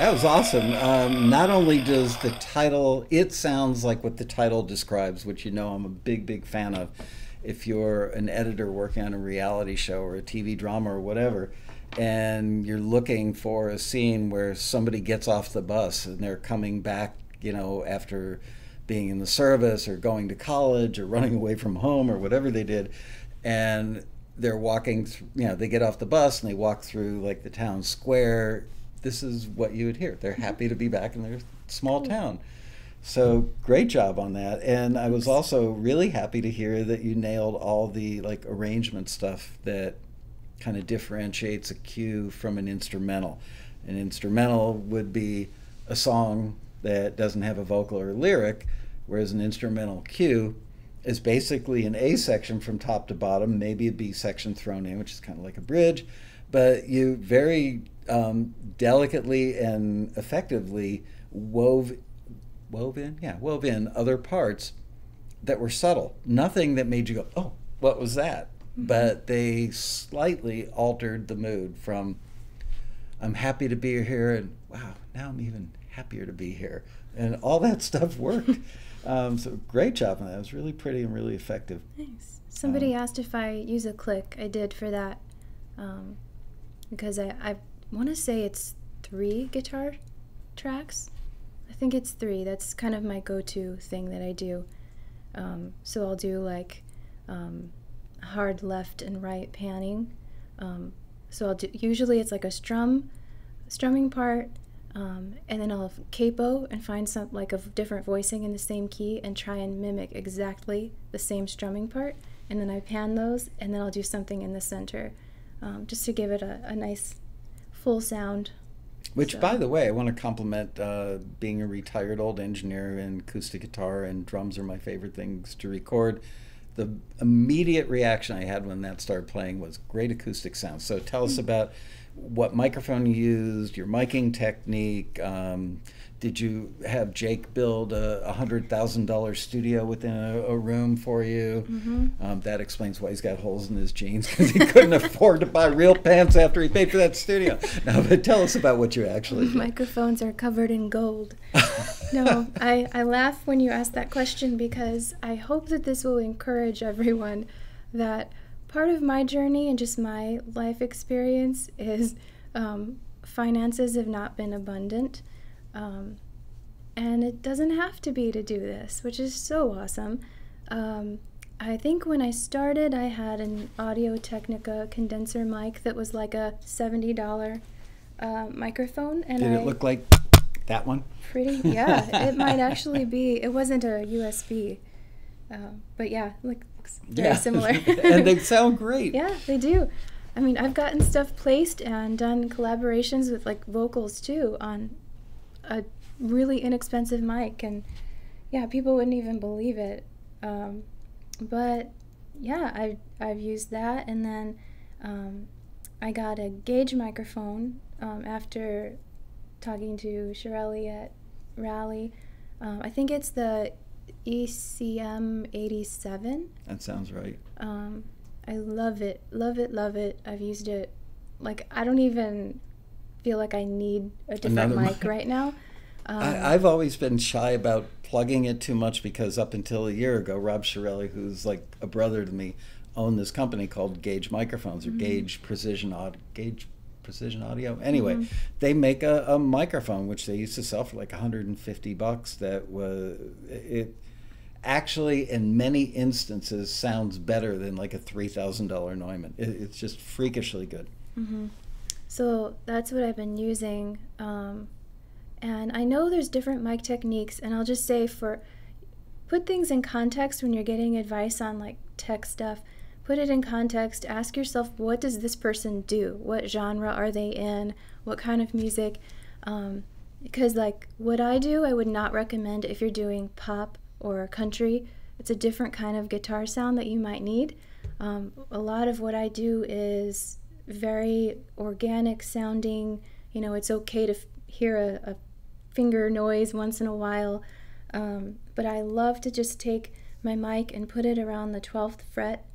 That was awesome. Not only does the title, it sounds like what the title describes, which you know I'm a big, big fan of. If you're an editor working on a reality show or a TV drama or whatever, and you're looking for a scene where somebody gets off the bus and they're coming back, you know, after being in the service or going to college or running away from home or whatever they did, and they're walking through, you know, they get off the bus and they walk through like the town square. This is what you would hear. They're happy to be back in their small town. So great job on that. And I was also really happy to hear that you nailed all the like arrangement stuff that kind of differentiates a cue from an instrumental. An instrumental would be a song that doesn't have a vocal or lyric, whereas an instrumental cue is basically an A section from top to bottom, maybe a B section thrown in, which is kind of like a bridge, but you very delicately and effectively wove in other parts that were subtle. Nothing that made you go, oh, what was that? But they slightly altered the mood from, I'm happy to be here, and wow, now I'm even happier to be here. And all that stuff worked. So great job on that. It was really pretty and really effective. Thanks. Somebody asked if I use a click. I did for that. Because I want to say it's 3 guitar tracks. I think it's 3. That's kind of my go-to thing that I do. So I'll do like hard left and right panning. So I'll do, usually it's like a strumming part, and then I'll capo and find some like a different voicing in the same key and try and mimic exactly the same strumming part, and then I pan those, and then I'll do something in the center, just to give it a nice full sound. Which, So- by the way, I want to compliment being a retired old engineer, and acoustic guitar and drums are my favorite things to record. The immediate reaction I had when that started playing was great acoustic sound. So tell us about what microphone you used, your miking technique. Did you have Jake build a $100,000 studio within a room for you? That explains why he's got holes in his jeans, because he couldn't afford to buy real pants after he paid for that studio. Now, but tell us about what you actually did. Microphones are covered in gold. No, I laugh when you ask that question because I hope that this will encourage everyone that part of my journey and just my life experience is finances have not been abundant. And it doesn't have to be to do this, which is so awesome. I think when I started, I had an Audio-Technica condenser mic that was like a $70 microphone. And Did it look like that one? Pretty, yeah. It might actually be. It wasn't a USB, but yeah, looks very similar. And they sound great. Yeah, they do. I mean, I've gotten stuff placed and done collaborations with like vocals too on a really inexpensive mic, and yeah, people wouldn't even believe it. But yeah, I've used that, and then I got a gauge microphone after talking to Shirley at Rally. I think it's the ECM 87. That sounds right. I love it, love it, love it. I've used it, like, I don't even feel like I need a different mic right now. I've always been shy about plugging it too much because up until a year ago, Rob Shirelli, who's like a brother to me, owned this company called Gauge Microphones, or Gauge Precision Audio. Anyway, they make a microphone which they used to sell for like $150. That was it. Actually, in many instances, sounds better than like a $3,000 Neumann. It's just freakishly good. So that's what I've been using. And I know there's different mic techniques, and I'll just say, put things in context when you're getting advice on like tech stuff. Put it in context. Ask yourself, what does this person do? What genre are they in? What kind of music? Because like what I do, I would not recommend if you're doing pop or country. It's a different kind of guitar sound that you might need. A lot of what I do is very organic sounding. You know, it's okay to hear a finger noise once in a while, but I love to just take my mic and put it around the 12th fret.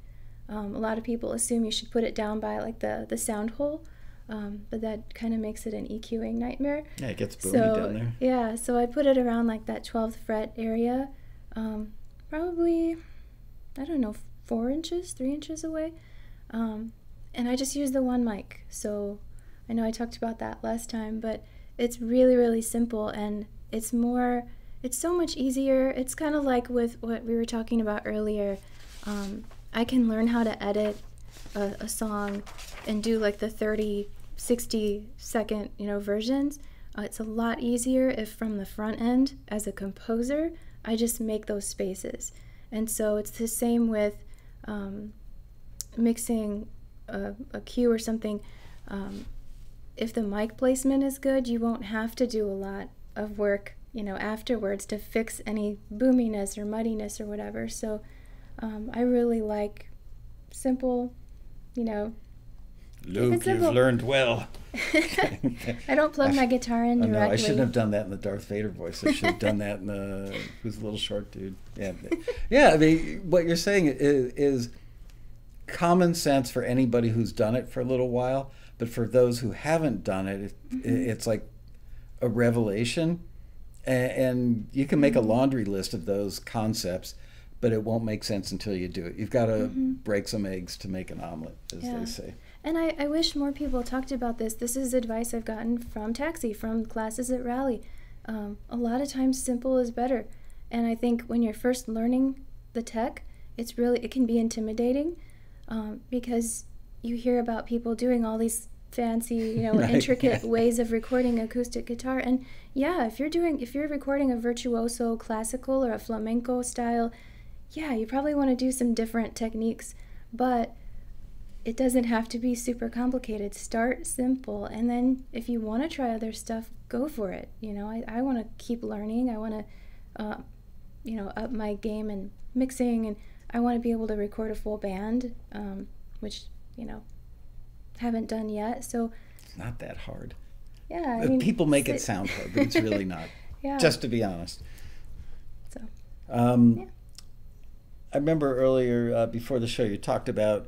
A lot of people assume you should put it down by like the sound hole, but that kind of makes it an EQing nightmare. Yeah, it gets boomy down there. Yeah, so I put it around like that 12th fret area, probably, I don't know, 4 inches, 3 inches away. And I just use the one mic. So I know I talked about that last time, but it's really, really simple, and it's so much easier. It's kind of like with what we were talking about earlier. I can learn how to edit a song and do like the 30, 60 second, versions. It's a lot easier if from the front end as a composer, I just make those spaces. And so it's the same with mixing a cue or something. If the mic placement is good, you won't have to do a lot of work, afterwards to fix any boominess or muddiness or whatever. So I really like simple, Luke, you've learned well. I don't plug my guitar in directly. No, I shouldn't have done that in the Darth Vader voice. I should have done that in the who's the little short dude. Yeah. I mean, what you're saying is common sense for anybody who's done it for a little while, but for those who haven't done it, it's like a revelation. And you can make a laundry list of those concepts, but it won't make sense until you do it. You've got to break some eggs to make an omelet, as they say. And I wish more people talked about this. This is advice I've gotten from Taxi, from classes at Rally. A lot of times simple is better. And I think when you're first learning the tech, it can be intimidating because you hear about people doing all these fancy, intricate ways of recording acoustic guitar. And yeah, if you're recording a virtuoso classical or a flamenco style, yeah, you probably want to do some different techniques, but it doesn't have to be super complicated. Start simple, and then if you want to try other stuff, go for it. I want to keep learning. I want to, up my game and mixing, and I want to be able to record a full band, which, haven't done yet. So it's not that hard. Yeah, I mean, people make it sound hard, but it's really not. Yeah. Just to be honest. So. Yeah. I remember earlier before the show you talked about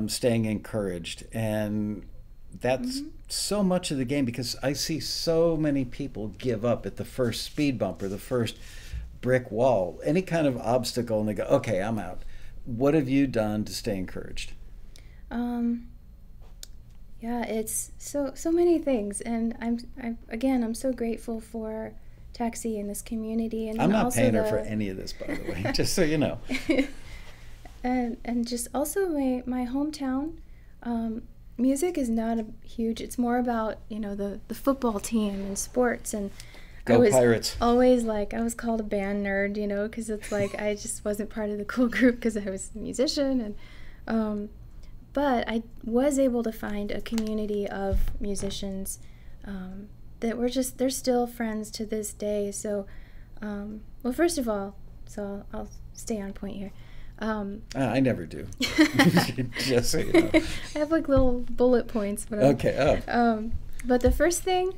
staying encouraged, and that's so much of the game, because I see so many people give up at the first speed bump or the first brick wall, any kind of obstacle, and they go, okay, I'm out. What have you done to stay encouraged? Yeah, it's so many things, and I'm so grateful for Taxi and this community, and I'm not also paying her for any of this, by the way, just so you know. and just also my hometown. Music is not huge. It's more about the football team and sports, and Go Pirates. Always I was called a band nerd, because it's like I just wasn't part of the cool group because I was a musician, and but I was able to find a community of musicians that they're still friends to this day. So, well, first of all, so I'll stay on point here. I never do. Just so you know. I have little bullet points. But okay. But the first thing,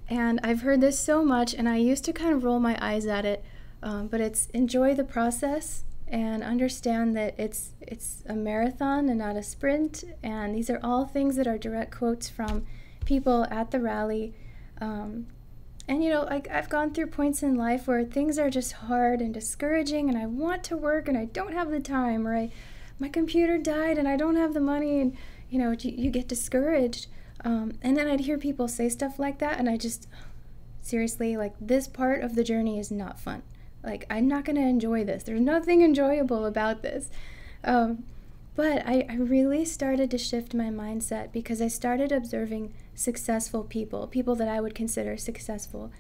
and I've heard this so much, and I used to kind of roll my eyes at it, but it's enjoy the process and understand that it's a marathon and not a sprint. And these are all things that are direct quotes from people at the rally. And I've gone through points in life where things are just hard and discouraging, and I want to work and I don't have the time, or my computer died and I don't have the money, and you get discouraged. And then I'd hear people say stuff like that, and I just seriously, this part of the journey is not fun. I'm not going to enjoy this. There's nothing enjoyable about this. But I really started to shift my mindset because I started observing successful people that I would consider successful.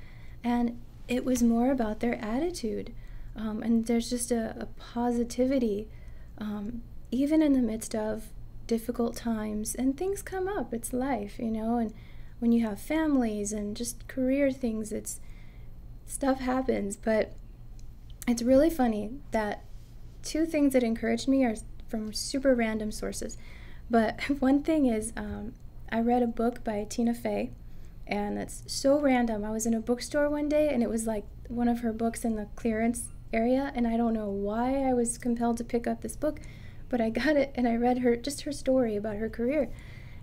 And it was more about their attitude. And there's just a positivity, even in the midst of difficult times. And things come up. It's life, and when you have families and just career things, stuff happens. But it's really funny that two things that encouraged me are from super random sources. But one thing is, I read a book by Tina Fey, and it's so random. I was in a bookstore one day, and it was one of her books in the clearance area, and I don't know why I was compelled to pick up this book, but I got it, and I read her story about her career.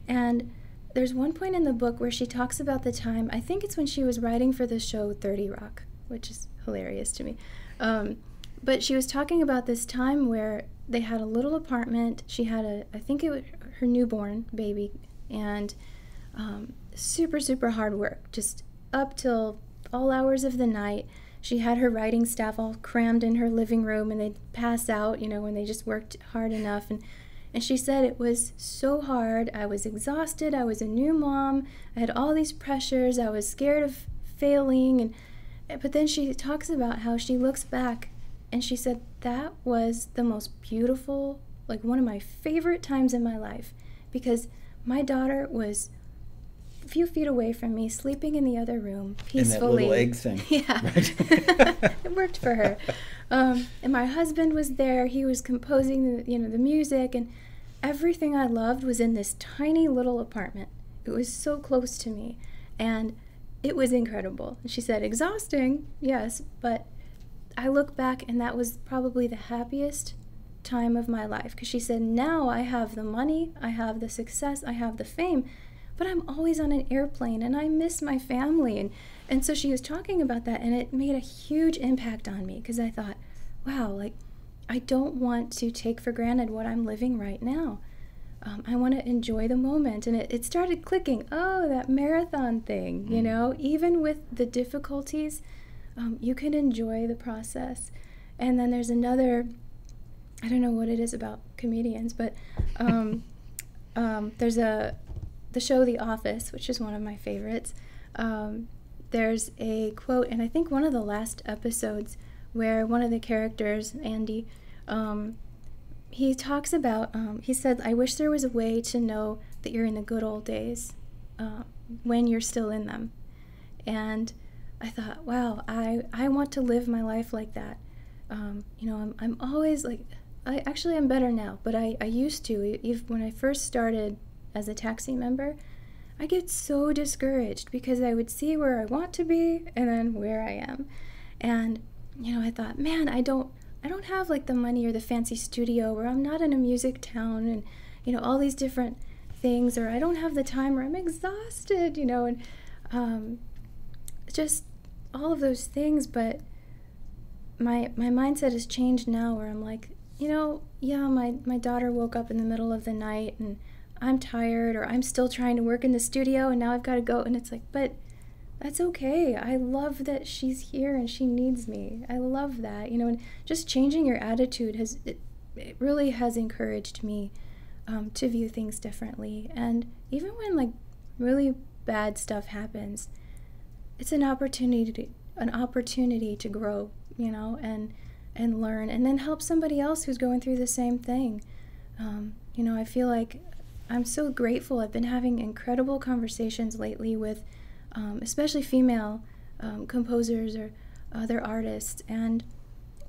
And there's one point in the book where she talks about the time, I think it's when she was writing for the show 30 Rock, which is hilarious to me. But she was talking about this time where they had a little apartment. She had I think it was her newborn baby, and super, super hard work, just up till all hours of the night. She had her writing staff all crammed in her living room, and they'd pass out, when they just worked hard enough. And she said it was so hard. I was exhausted. I was a new mom. I had all these pressures. I was scared of failing. But then she talks about how she looks back, and she said that was the most beautiful, like one of my favorite times in my life, because my daughter was a few feet away from me, sleeping in the other room peacefully. In that little egg thing. Yeah. Right. It worked for her. And my husband was there. He was composing the music, and everything I loved was in this tiny little apartment. It was so close to me, and it was incredible. She said, exhausting, yes, but I look back, and that was probably the happiest time of my life, because she said, now I have the money, I have the success, I have the fame, but I'm always on an airplane, and I miss my family. And so she was talking about that, and it made a huge impact on me, because I thought, wow, like, I don't want to take for granted what I'm living right now. I want to enjoy the moment. And it started clicking. Oh, that marathon thing, even with the difficulties, you can enjoy the process. And then there's another, I don't know what it is about comedians, but there's the show The Office, which is one of my favorites. There's a quote, and I think one of the last episodes, where one of the characters, Andy, he talks about, he said, I wish there was a way to know that you're in the good old days when you're still in them. And I thought, wow, I want to live my life like that. I'm always like, I'm better now, but I used to, even when I first started as a taxi member, I get so discouraged because I would see where I want to be and then where I am. And I thought, man, I don't have like the money or the fancy studio, or I'm not in a music town, and all these different things, or I don't have the time, or I'm exhausted, and just all of those things. But my mindset has changed now, where I'm like, yeah, my daughter woke up in the middle of the night and I'm tired, or I'm still trying to work in the studio and now I've got to go, and it's like, but that's okay. I love that she's here and she needs me. I love that, and just changing your attitude it really has encouraged me to view things differently. And even when like really bad stuff happens, it's an opportunity to grow, and learn, and then help somebody else who's going through the same thing. I feel like I'm so grateful. I've been having incredible conversations lately with especially female composers or other artists, and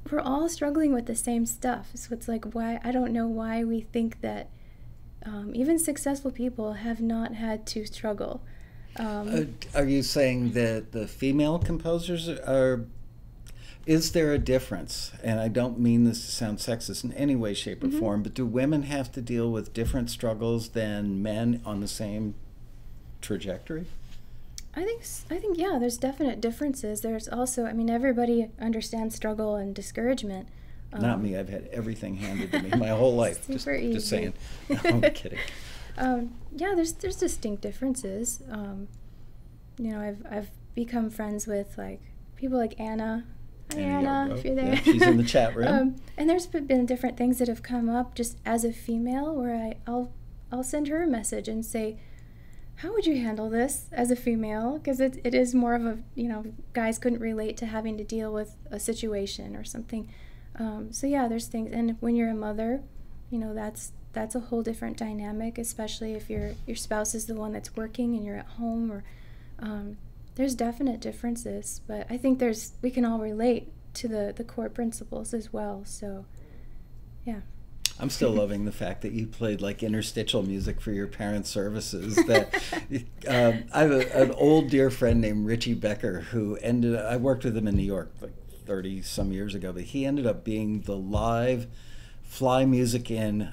we're all struggling with the same stuff. So it's like, I don't know why we think that even successful people have not had to struggle. Are you saying that the female composers is there a difference? And I don't mean this to sound sexist in any way, shape, or form, but do women have to deal with different struggles than men on the same trajectory? I think yeah, there's definite differences. There's also, everybody understands struggle and discouragement. Not me. I've had everything handed to me my whole life. Super easy. Just saying. No, I'm kidding. Yeah, there's distinct differences. I've become friends with like people like Anna. Hi, Anna, if you're there. Yeah, she's in the chat room. And there's been different things that have come up just as a female, where I'll send her a message and say, how would you handle this as a female? Because it is more of a, guys couldn't relate to having to deal with a situation or something. So yeah, there's things. And when you're a mother, that's a whole different dynamic, especially if your spouse is the one that's working and you're at home, or there's definite differences. But I think we can all relate to the core principles as well. So yeah. I'm still loving the fact that you played like interstitial music for your parents' services. That I have an old dear friend named Richie Becker who I worked with him in New York like 30 some years ago, but he ended up being the live fly music in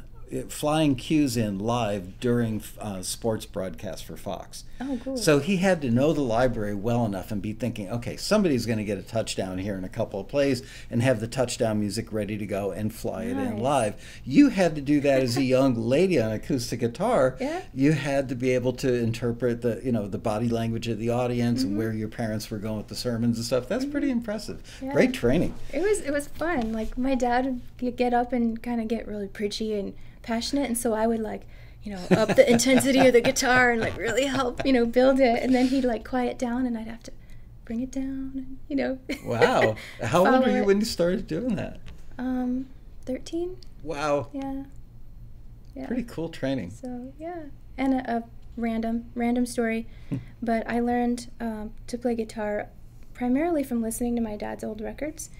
flying cues in live during sports broadcasts for Fox. Oh, cool. So he had to know the library well enough and be thinking, okay, somebody's going to get a touchdown here in a couple of plays, and have the touchdown music ready to go and fly it in live. You had to do that as a young lady on acoustic guitar. Yeah. You had to be able to interpret the body language of the audience and where your parents were going with the sermons and stuff. That's pretty impressive. Yeah. Great training. It was fun. Like, my dad would get up and kind of get really preachy and passionate, and so I would up the intensity of the guitar and really help build it, and then he'd quiet down and I'd have to bring it down and Wow. How old were you when you started doing that? 13. Wow. Yeah. Pretty cool training. So yeah, and a random story, but I learned to play guitar primarily from listening to my dad's old records,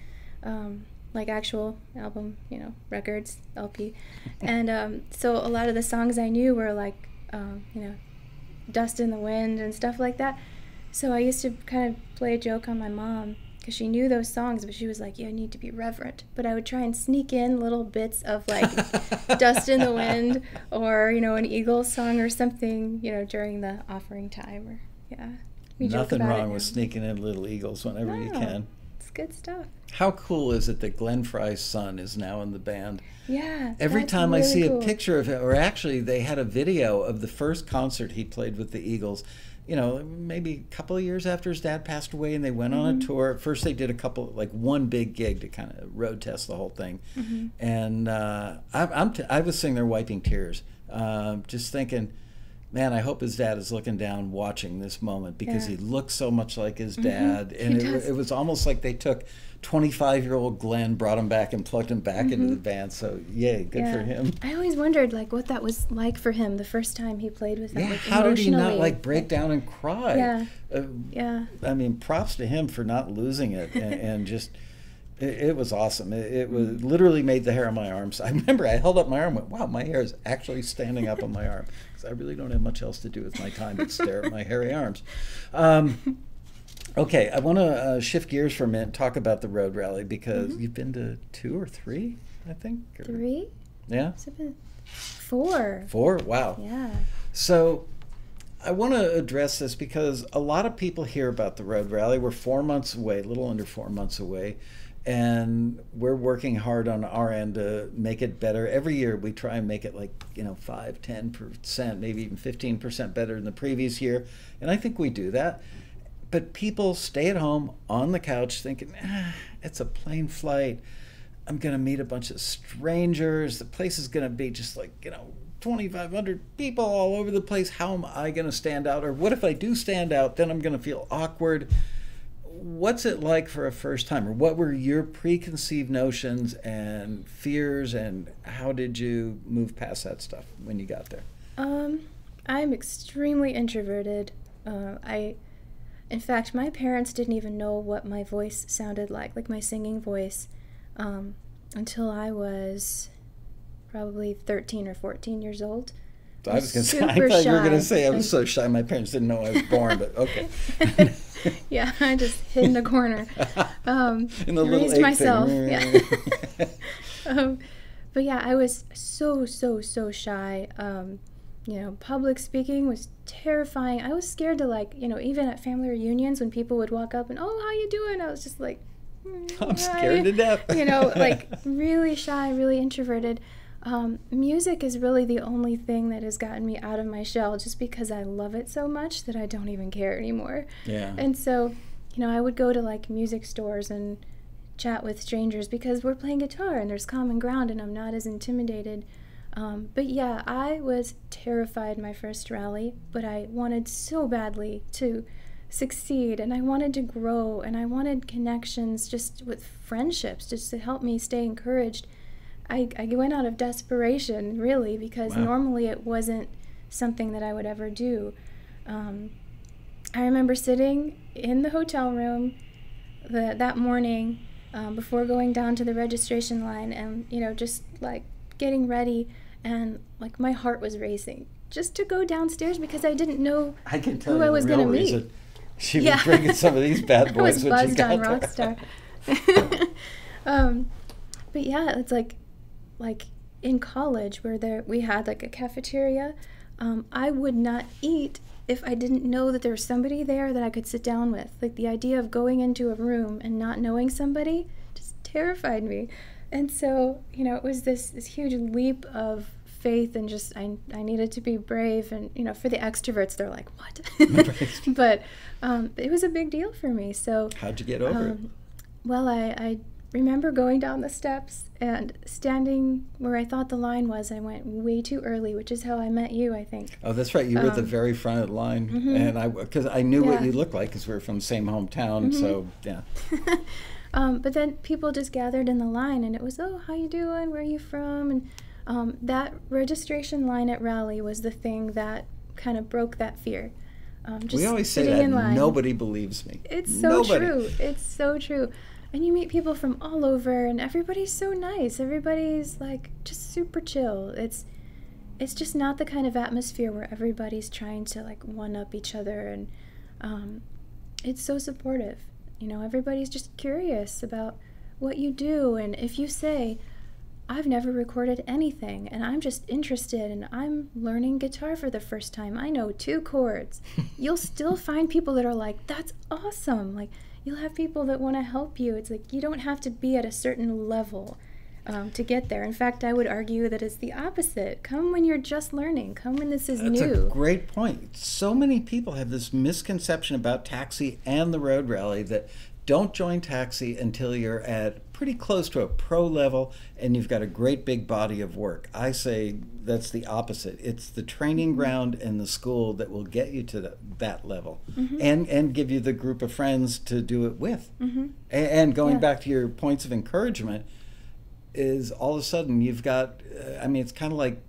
like actual album, records, LP. And so a lot of the songs I knew were Dust in the Wind and stuff like that. So I used to kind of play a joke on my mom, because she knew those songs, but she was like, you need to be reverent. But I would try and sneak in little bits of Dust in the Wind, or, an Eagles song or something, during the offering time. Or, yeah. Nothing wrong with sneaking in little Eagles whenever you can. It's good stuff. How cool is it that Glenn Frey's son is now in the band? Yeah. Every time really I see cool. a picture of it, or actually they had a video of the first concert he played with the Eagles, maybe a couple of years after his dad passed away, and they went on a tour. At first they did a couple, one big gig to kind of road test the whole thing. And I was sitting there wiping tears, just thinking, man, I hope his dad is looking down watching this moment, because he looks so much like his dad. And it was almost like they took 25-year-old Glenn, brought him back and plugged him back into the band. So yay, good for him. I always wondered what that was like for him the first time he played with them. How did he not break down and cry? Yeah. I mean, props to him for not losing it, and just it was awesome. It was literally made the hair on my arms. I remember I held up my arm and went, wow, my hair is actually standing up on my arm, because I really don't have much else to do with my time but stare at my hairy arms. Okay, I want to shift gears for a minute and talk about the road rally, because you've been to 2 or 3, I think? 3? Yeah? 4. 4? Wow. Yeah. So I want to address this because a lot of people hear about the road rally. We're 4 months away, a little under 4 months away, and we're working hard on our end to make it better. Every year we try and make it 5, 10%, maybe even 15% better than the previous year, and I think we do that. But people stay at home on the couch thinking, it's a plane flight. I'm going to meet a bunch of strangers. The place is going to be just 2,500 people all over the place. How am I going to stand out? Or what if I do stand out? Then I'm going to feel awkward. What's it like for a first timer? What were your preconceived notions and fears, and how did you move past that stuff when you got there? I'm extremely introverted. In fact, my parents didn't even know what my voice sounded like my singing voice, until I was probably 13 or 14 years old. I was going to say, I thought you were going to say I was so shy my parents didn't know I was born, but okay. Yeah, I just hid in the corner. In the little raised myself. Thing. Yeah. But yeah, I was so shy. Public speaking was terrifying. I was scared to even at family reunions when people would walk up and, oh, how you doing? I was just like, I'm scared to death. Really shy, really introverted. Music is really the only thing that has gotten me out of my shell, just because I love it so much that I don't even care anymore. Yeah. And so, I would go to music stores and chat with strangers because we're playing guitar and there's common ground and I'm not as intimidated. But yeah, I was terrified my first rally, but I wanted so badly to succeed, and I wanted to grow, and I wanted connections just with friendships just to help me stay encouraged. I went out of desperation, really, because normally it wasn't something that I would ever do. I remember sitting in the hotel room that morning before going down to the registration line and, just getting ready, and my heart was racing just to go downstairs because I didn't know who I was going to meet. She was bringing some of these bad boys when she got there. I was buzzed on Rockstar. But yeah, it's in college where we had like a cafeteria, I would not eat if I didn't know that there was somebody there that I could sit down with. Like the idea of going into a room and not knowing somebody just terrified me. And so, you know, it was this huge leap of faith, and just I needed to be brave. And, you know, for the extroverts, they're like, what? But it was a big deal for me. So how'd you get over it? Well, I remember going down the steps and standing where I thought the line was. I went way too early, which is how I met you, I think. Oh, that's right. You were at the very front of the line. And because I knew what you looked like, because we were from the same hometown. So, yeah. But then people just gathered in the line, and it was, oh, how you doing? Where are you from? And that registration line at Rally was the thing that kind of broke that fear. Just we always say that, nobody believes me. It's so true. It's so true. And you meet people from all over, and everybody's so nice. Everybody's like just super chill. It's just not the kind of atmosphere where everybody's trying to like one-up each other, and it's so supportive. You know, everybody's just curious about what you do, and if you say, I've never recorded anything, and I'm just interested, and I'm learning guitar for the first time, I know 2 chords, you'll still find people that are like, that's awesome. Like, you'll have people that want to help you. It's like, you don't have to be at a certain level to get there. In fact, I would argue that it's the opposite. Come when you're just learning. Come when this is new. That's a great point. So many people have this misconception about Taxi and the Road Rally that don't join Taxi until you're at pretty close to a pro level and you've got a great big body of work. I say that's the opposite. It's the training ground and the school that will get you to that level, and give you the group of friends to do it with. And going back to your points of encouragement, is all of a sudden you've got, I mean, it's kind of like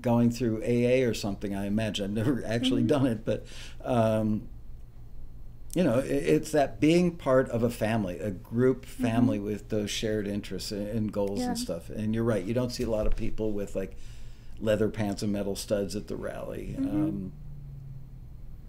going through AA or something, I imagine. I've never actually done it, but you know, it's that being part of a family, a group family with those shared interests and goals and stuff. And you're right, you don't see a lot of people with like leather pants and metal studs at the rally.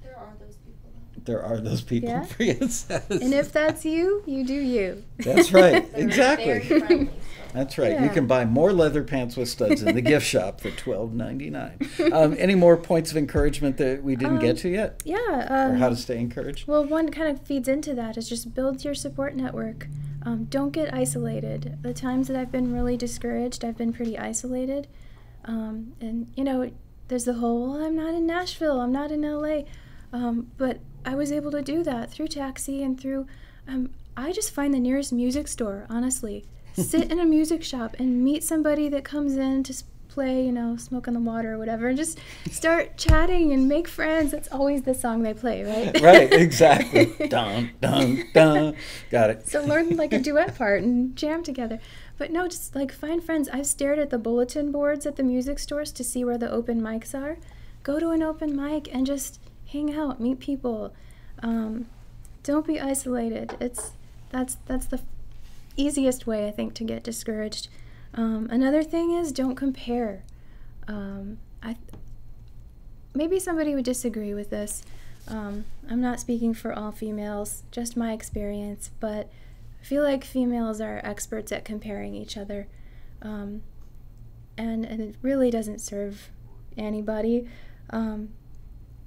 There are those people, though. There are those people, Priya says. And if that's you, you do you. That's right, exactly. Very friendly, so. That's right. You can buy more leather pants with studs in the gift shop for $12.99. Any more points of encouragement that we didn't get to yet? Yeah. Or how to stay encouraged? Well, one kind of feeds into that is just build your support network. Don't get isolated. The times that I've been really discouraged, I've been pretty isolated. And, you know, there's the whole, well, I'm not in Nashville, I'm not in LA. But I was able to do that through Taxi and through, I just find the nearest music store, honestly. Sit in a music shop and meet somebody that comes in to play, you know, Smoke on the Water or whatever, and just start chatting and make friends. That's always the song they play, right? Right, exactly. Dun, dun, dun. Got it. So learn like a duet part and jam together. But no, just like find friends. I've stared at the bulletin boards at the music stores to see where the open mics are. Go to an open mic and just hang out, meet people. Don't be isolated. That's the easiest way, I think, to get discouraged. Another thing is don't compare. Maybe somebody would disagree with this. I'm not speaking for all females, just my experience, but I feel like females are experts at comparing each other, and it really doesn't serve anybody.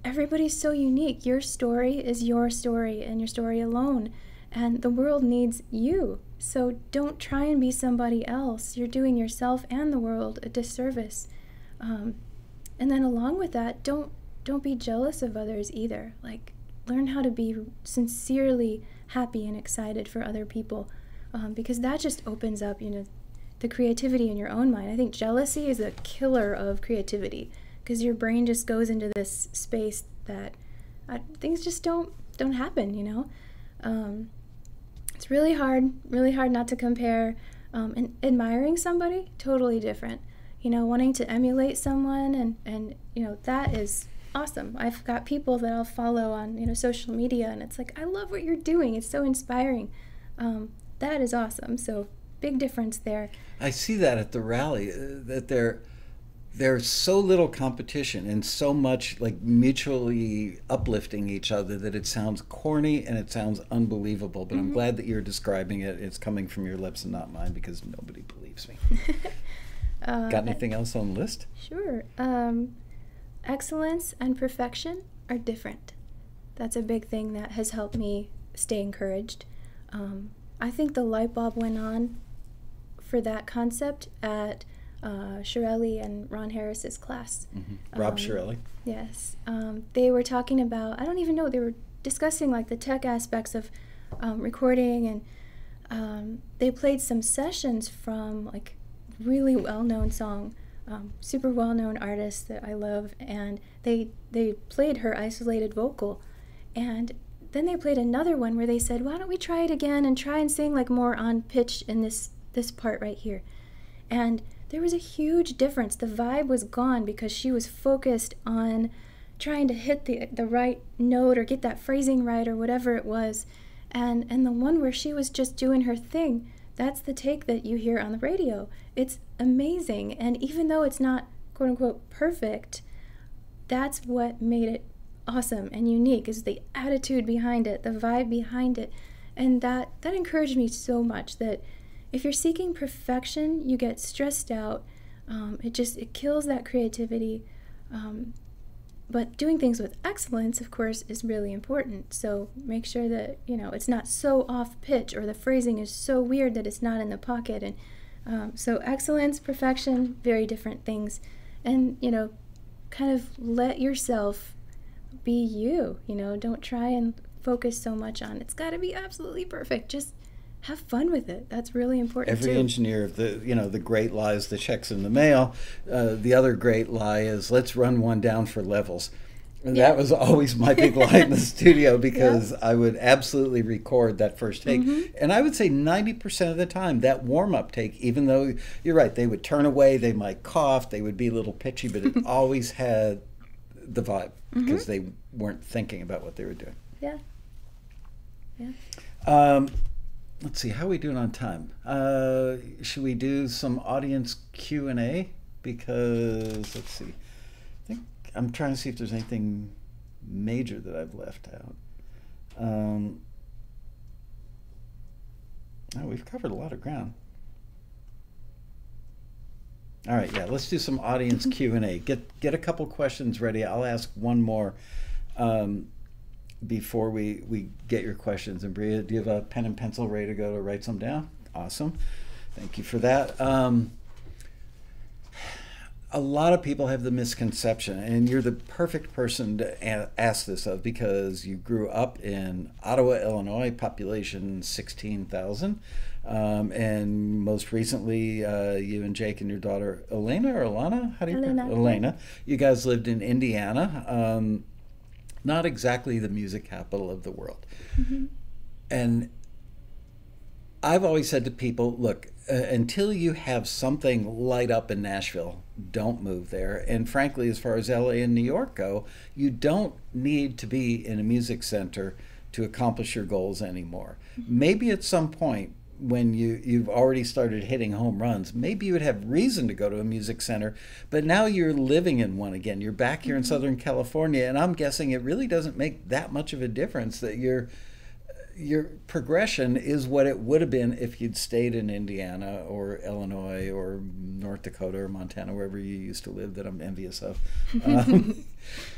Everybody's so unique. Your story is your story and your story alone, and the world needs you. So don't try and be somebody else. You're doing yourself and the world a disservice. And then along with that, don't be jealous of others either. Like, learn how to be sincerely happy and excited for other people, because that just opens up, you know, the creativity in your own mind. I think jealousy is a killer of creativity, because your brain just goes into this space that things just don't happen, you know. It's really hard not to compare. And admiring somebody, totally different. You know, wanting to emulate someone and you know, that is awesome. I've got people that I'll follow on, you know, social media, and it's like, I love what you're doing. It's so inspiring. That is awesome. So big difference there. I see that at the rally, that there's so little competition and so much like mutually uplifting each other that it sounds corny and it sounds unbelievable. But I'm glad that you're describing it. It's coming from your lips and not mine, because nobody believes me. Got anything else on the list? Sure. Excellence and perfection are different. That's a big thing that has helped me stay encouraged. I think the light bulb went on for that concept at Shirley and Ron Harris's class. Mm-hmm. Rob Shirley. Yes. They were talking about, I don't even know, they were discussing like the tech aspects of recording, and they played some sessions from like really well-known song, super well-known artist that I love, and they played her isolated vocal, and then they played another one where they said, why don't we try it again and try and sing like more on pitch in this part right here. And there was a huge difference. The vibe was gone because she was focused on trying to hit the right note or get that phrasing right or whatever it was. And the one where she was just doing her thing, that's the take that you hear on the radio. It's amazing. And even though it's not quote unquote perfect, that's what made it awesome and unique, is the attitude behind it, the vibe behind it. And that encouraged me so much, that if you're seeking perfection, you get stressed out. It kills that creativity. But doing things with excellence, of course, is really important. So make sure that, it's not so off pitch or the phrasing is so weird that it's not in the pocket. And so excellence, perfection, very different things. And, kind of let yourself be you. Don't try and focus so much on it's got to be absolutely perfect. Just have fun with it. That's really important. Every too. engineer, the great lie is the check's in the mail. The other great lie is let's run one down for levels. And that was always my big lie in the studio, because I would absolutely record that first take. Mm-hmm. And I would say 90% of the time, that warm-up take, even though you're right, they would turn away, they might cough, they would be a little pitchy, but it always had the vibe, because they weren't thinking about what they were doing. Yeah. Let's see, how are we doing on time? Should we do some audience Q&A? Because, let's see, I'm trying to see if there's anything major that I've left out. We've covered a lot of ground. All right, let's do some audience Q&A. Get a couple questions ready. I'll ask one more before we get your questions. And Bria, do you have a pen and pencil ready to go to write some down? Awesome. Thank you for that. A lot of people have the misconception, and you're the perfect person to ask this of, because you grew up in Ottawa, Illinois, population 16,000. And most recently, you and Jake and your daughter, Elena or Alana? How do you pronounce it? Elena. You guys lived in Indiana. Not exactly the music capital of the world. Mm-hmm. And I've always said to people, look, until you have something light up in Nashville, don't move there. And frankly, as far as LA and New York go, you don't need to be in a music center to accomplish your goals anymore. Mm-hmm. Maybe at some point, when you've already started hitting home runs, maybe you would have reason to go to a music center, but now you're living in one again. You're back here in Southern California, and I'm guessing it really doesn't make that much of a difference that your progression is what it would have been if you'd stayed in Indiana or Illinois or North Dakota or Montana, wherever you used to live, that I'm envious of.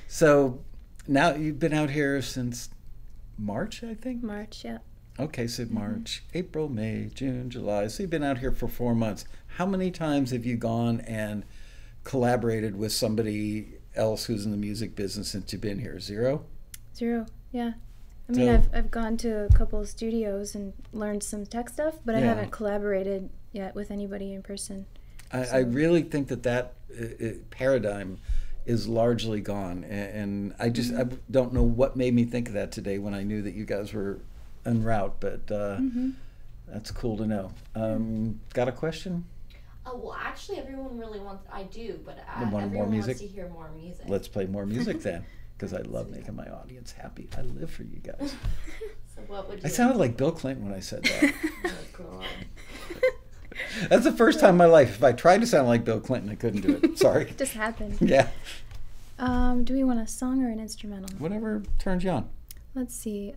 So now you've been out here since March, I think? March, yeah. Okay, so March, April, May, June, July. So you've been out here for 4 months. How many times have you gone and collaborated with somebody else who's in the music business since you've been here? Zero, yeah. I mean, I've gone to a couple of studios and learned some tech stuff, but I haven't collaborated yet with anybody in person. I really think that paradigm is largely gone. And I just I don't know what made me think of that today when I knew that you guys were en route, but that's cool to know. Got a question? Well, actually, everyone really wants. I do, but everyone wants to hear more music. Let's play more music then, because I love making my audience happy. I live for you guys. So what would you? I sounded like Bill Clinton when I said that. Oh God. That's the first time in my life. If I tried to sound like Bill Clinton, I couldn't do it. Sorry. It just happened. Yeah. Do we want a song or an instrumental? Whatever turns you on. Let's see.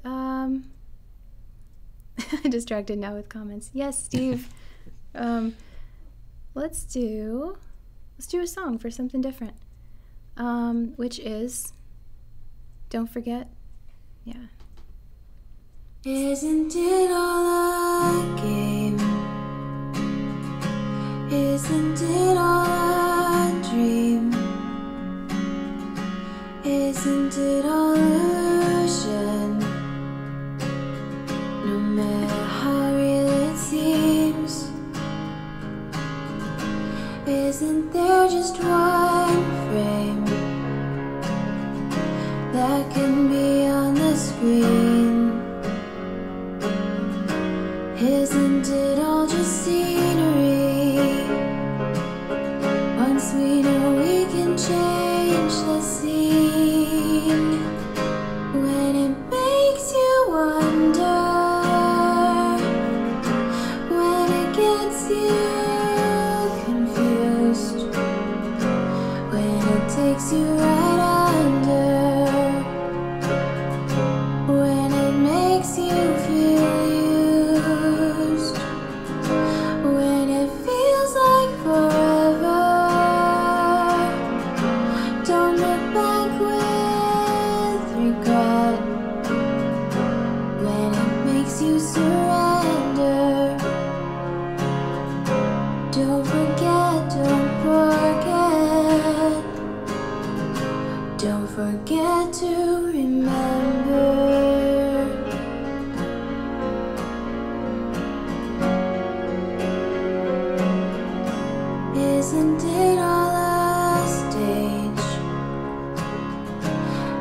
Distracted now with comments. Yes, Steve. let's do a song for something different, which is Don't Forget. Yeah. Isn't it all a game? Isn't it all a dream? Isn't it all illusion? No matter how real it seems, isn't there just one frame that can be on the screen? Isn't it all just scenery? Once we know we can change the scene. When it makes you wonder, when it gets you confused, when it takes you right under, when it makes you feel used, when it feels like forever, don't look back with regret. When it makes you surrender, don't forget, don't forget to remember. Isn't it all a stage?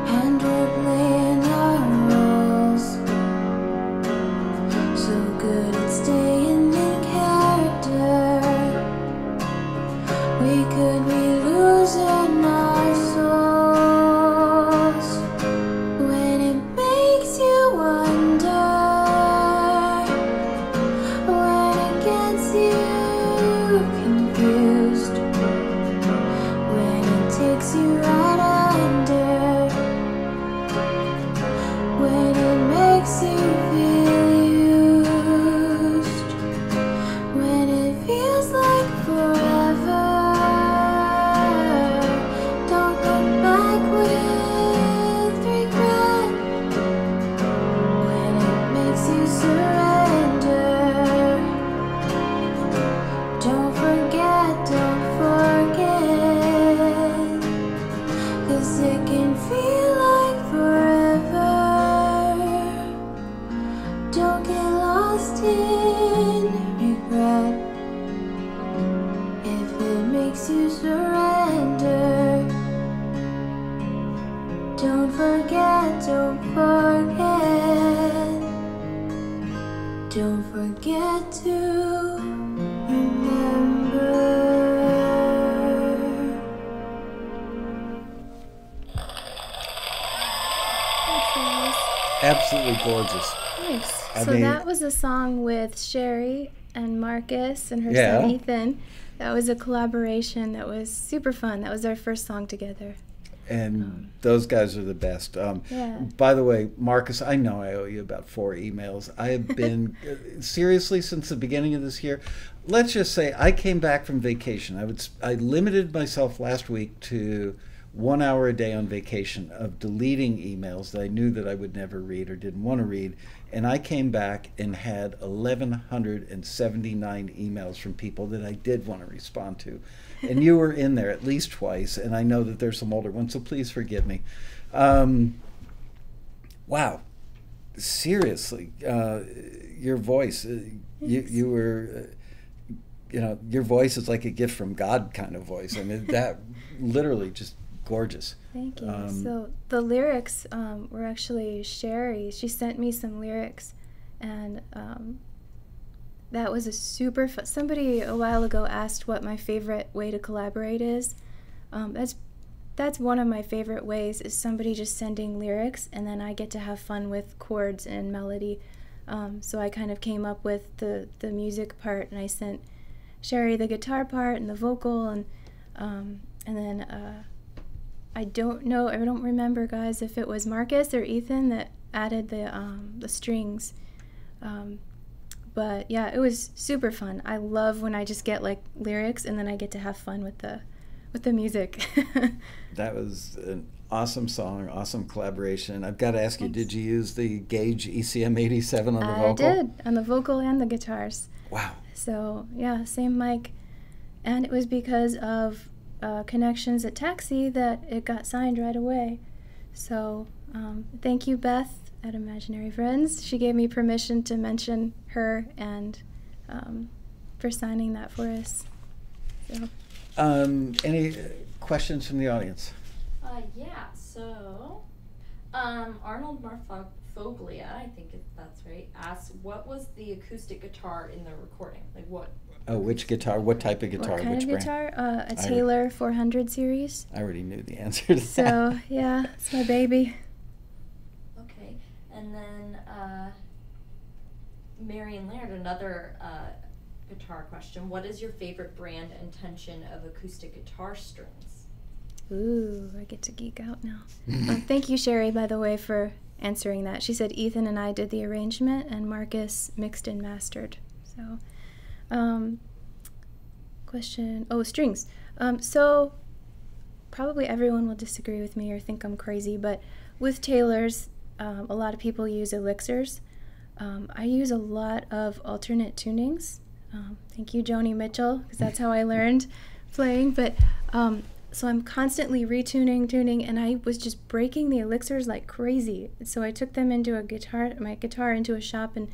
And we're playing our roles, so good at staying in character. We could be losing our souls. When it makes you wonder, when it gets you confused, when it takes you right under, when it makes you feel used, when it feels like forever, don't look back with regret. When it makes you surrender, don't forget, 'cause it can feel like forever. Don't get lost in regret. If it makes you surrender, don't forget, don't forget to remember. Absolutely gorgeous. Nice. I So mean- that was a song with Sherry and Marcus and her Yeah. son Ethan. That was a collaboration that was super fun. That was our first song together. And those guys are the best. Yeah. By the way, Marcus, I know I owe you about 4 emails. I have been, seriously, since the beginning of this year. Let's just say I came back from vacation. I limited myself last week to 1 hour a day on vacation of deleting emails that I knew that I would never read or didn't want to read. And I came back and had 1,179 emails from people that I did want to respond to. And you were in there at least twice, and I know that there's some older ones, so please forgive me. Wow. Seriously, your voice, you were, your voice is like a gift from God kind of voice. I mean, that literally just gorgeous. Thank you. So the lyrics were actually Sherry. She sent me some lyrics, and that was a super fun. Somebody a while ago asked what my favorite way to collaborate is. That's one of my favorite ways, is somebody just sending lyrics, and then I get to have fun with chords and melody. So I kind of came up with the music part, and I sent Sherry the guitar part and the vocal, and then I don't remember, guys, if it was Marcus or Ethan that added the strings. But yeah, it was super fun. I love when I just get like lyrics and then I get to have fun with the music. That was an awesome song, awesome collaboration. I've got to ask you, did you use the Gage ECM 87 on the vocal? I did, on the vocal and the guitars. Wow. So yeah, same mic. And it was because of connections at Taxi that it got signed right away. So thank you, Beth at Imaginary Friends. She gave me permission to mention her and for signing that for us. So. Any questions from the audience? Yeah, so Arnold Marfoglia, I think that's right, asked what was the acoustic guitar in the recording? Like what? Oh, which guitar? What type of guitar? What kind which of brand? guitar? A Taylor 400 series. I already knew the answer to that. So, yeah, it's my baby. Okay, and then Marion Laird, another guitar question. What is your favorite brand and tension of acoustic guitar strings? Ooh, I get to geek out now. Thank you, Sherry, by the way, for answering that. She said Ethan and I did the arrangement and Marcus mixed and mastered. So, question, strings. So probably everyone will disagree with me or think I'm crazy, but with Taylors, a lot of people use elixirs. I use a lot of alternate tunings. Thank you, Joni Mitchell, because that's how I learned playing. But so I'm constantly tuning, and I was just breaking the elixirs like crazy. So I took them into my guitar into a shop and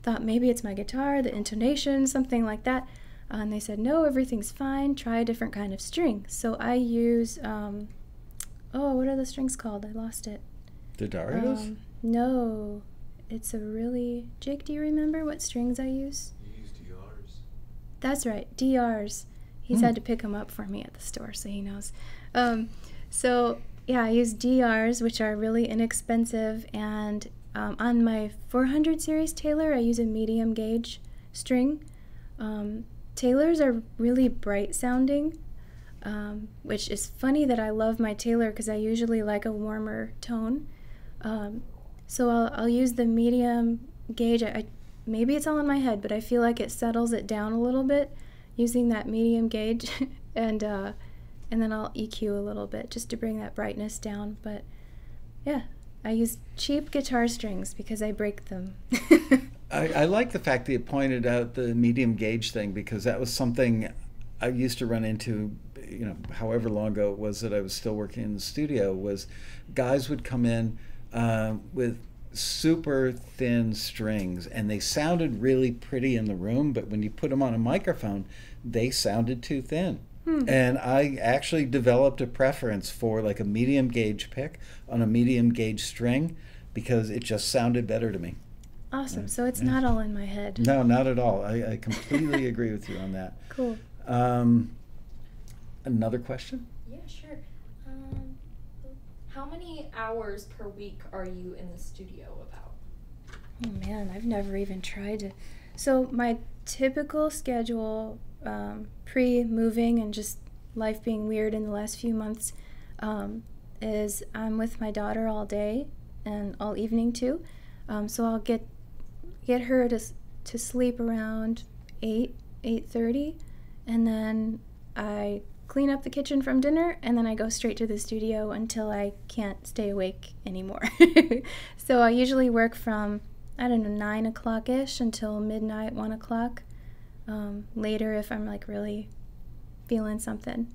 thought maybe it's my guitar, the intonation, something like that. And they said, no, everything's fine. Try a different kind of string. So I use, what are the strings called? I lost it. The Darius? No. It's a really... Jake, do you remember what strings I use? You use DRs. That's right, DRs. He's had to pick them up for me at the store, so he knows. So, yeah, I use DRs, which are really inexpensive. And on my 400 series Taylor, I use a medium gauge string. Taylors are really bright sounding, which is funny that I love my Taylor because I usually like a warmer tone. So I'll use the medium gauge. Maybe it's all in my head, but I feel like it settles it down a little bit using that medium gauge, and then I'll EQ a little bit just to bring that brightness down. But yeah, I use cheap guitar strings because I break them. I like the fact that you pointed out the medium gauge thing, because that was something I used to run into, however long ago it was that I was still working in the studio, was guys would come in with super thin strings, and they sounded really pretty in the room, but when you put them on a microphone, they sounded too thin. And I actually developed a preference for like a medium gauge pick on a medium gauge string because it just sounded better to me. Awesome. So it's not all in my head. No, not at all. I completely agree with you on that. Cool. Another question? Yeah, sure. How many hours per week are you in the studio about? Oh man, I've never even tried to. So my typical schedule, pre-moving and just life being weird in the last few months, is I'm with my daughter all day and all evening too. So I'll get her to sleep around 8:30, and then I clean up the kitchen from dinner, and then I go straight to the studio until I can't stay awake anymore. So I usually work from, 9 o'clock-ish until midnight, 1 o'clock. Later if I'm like really feeling something.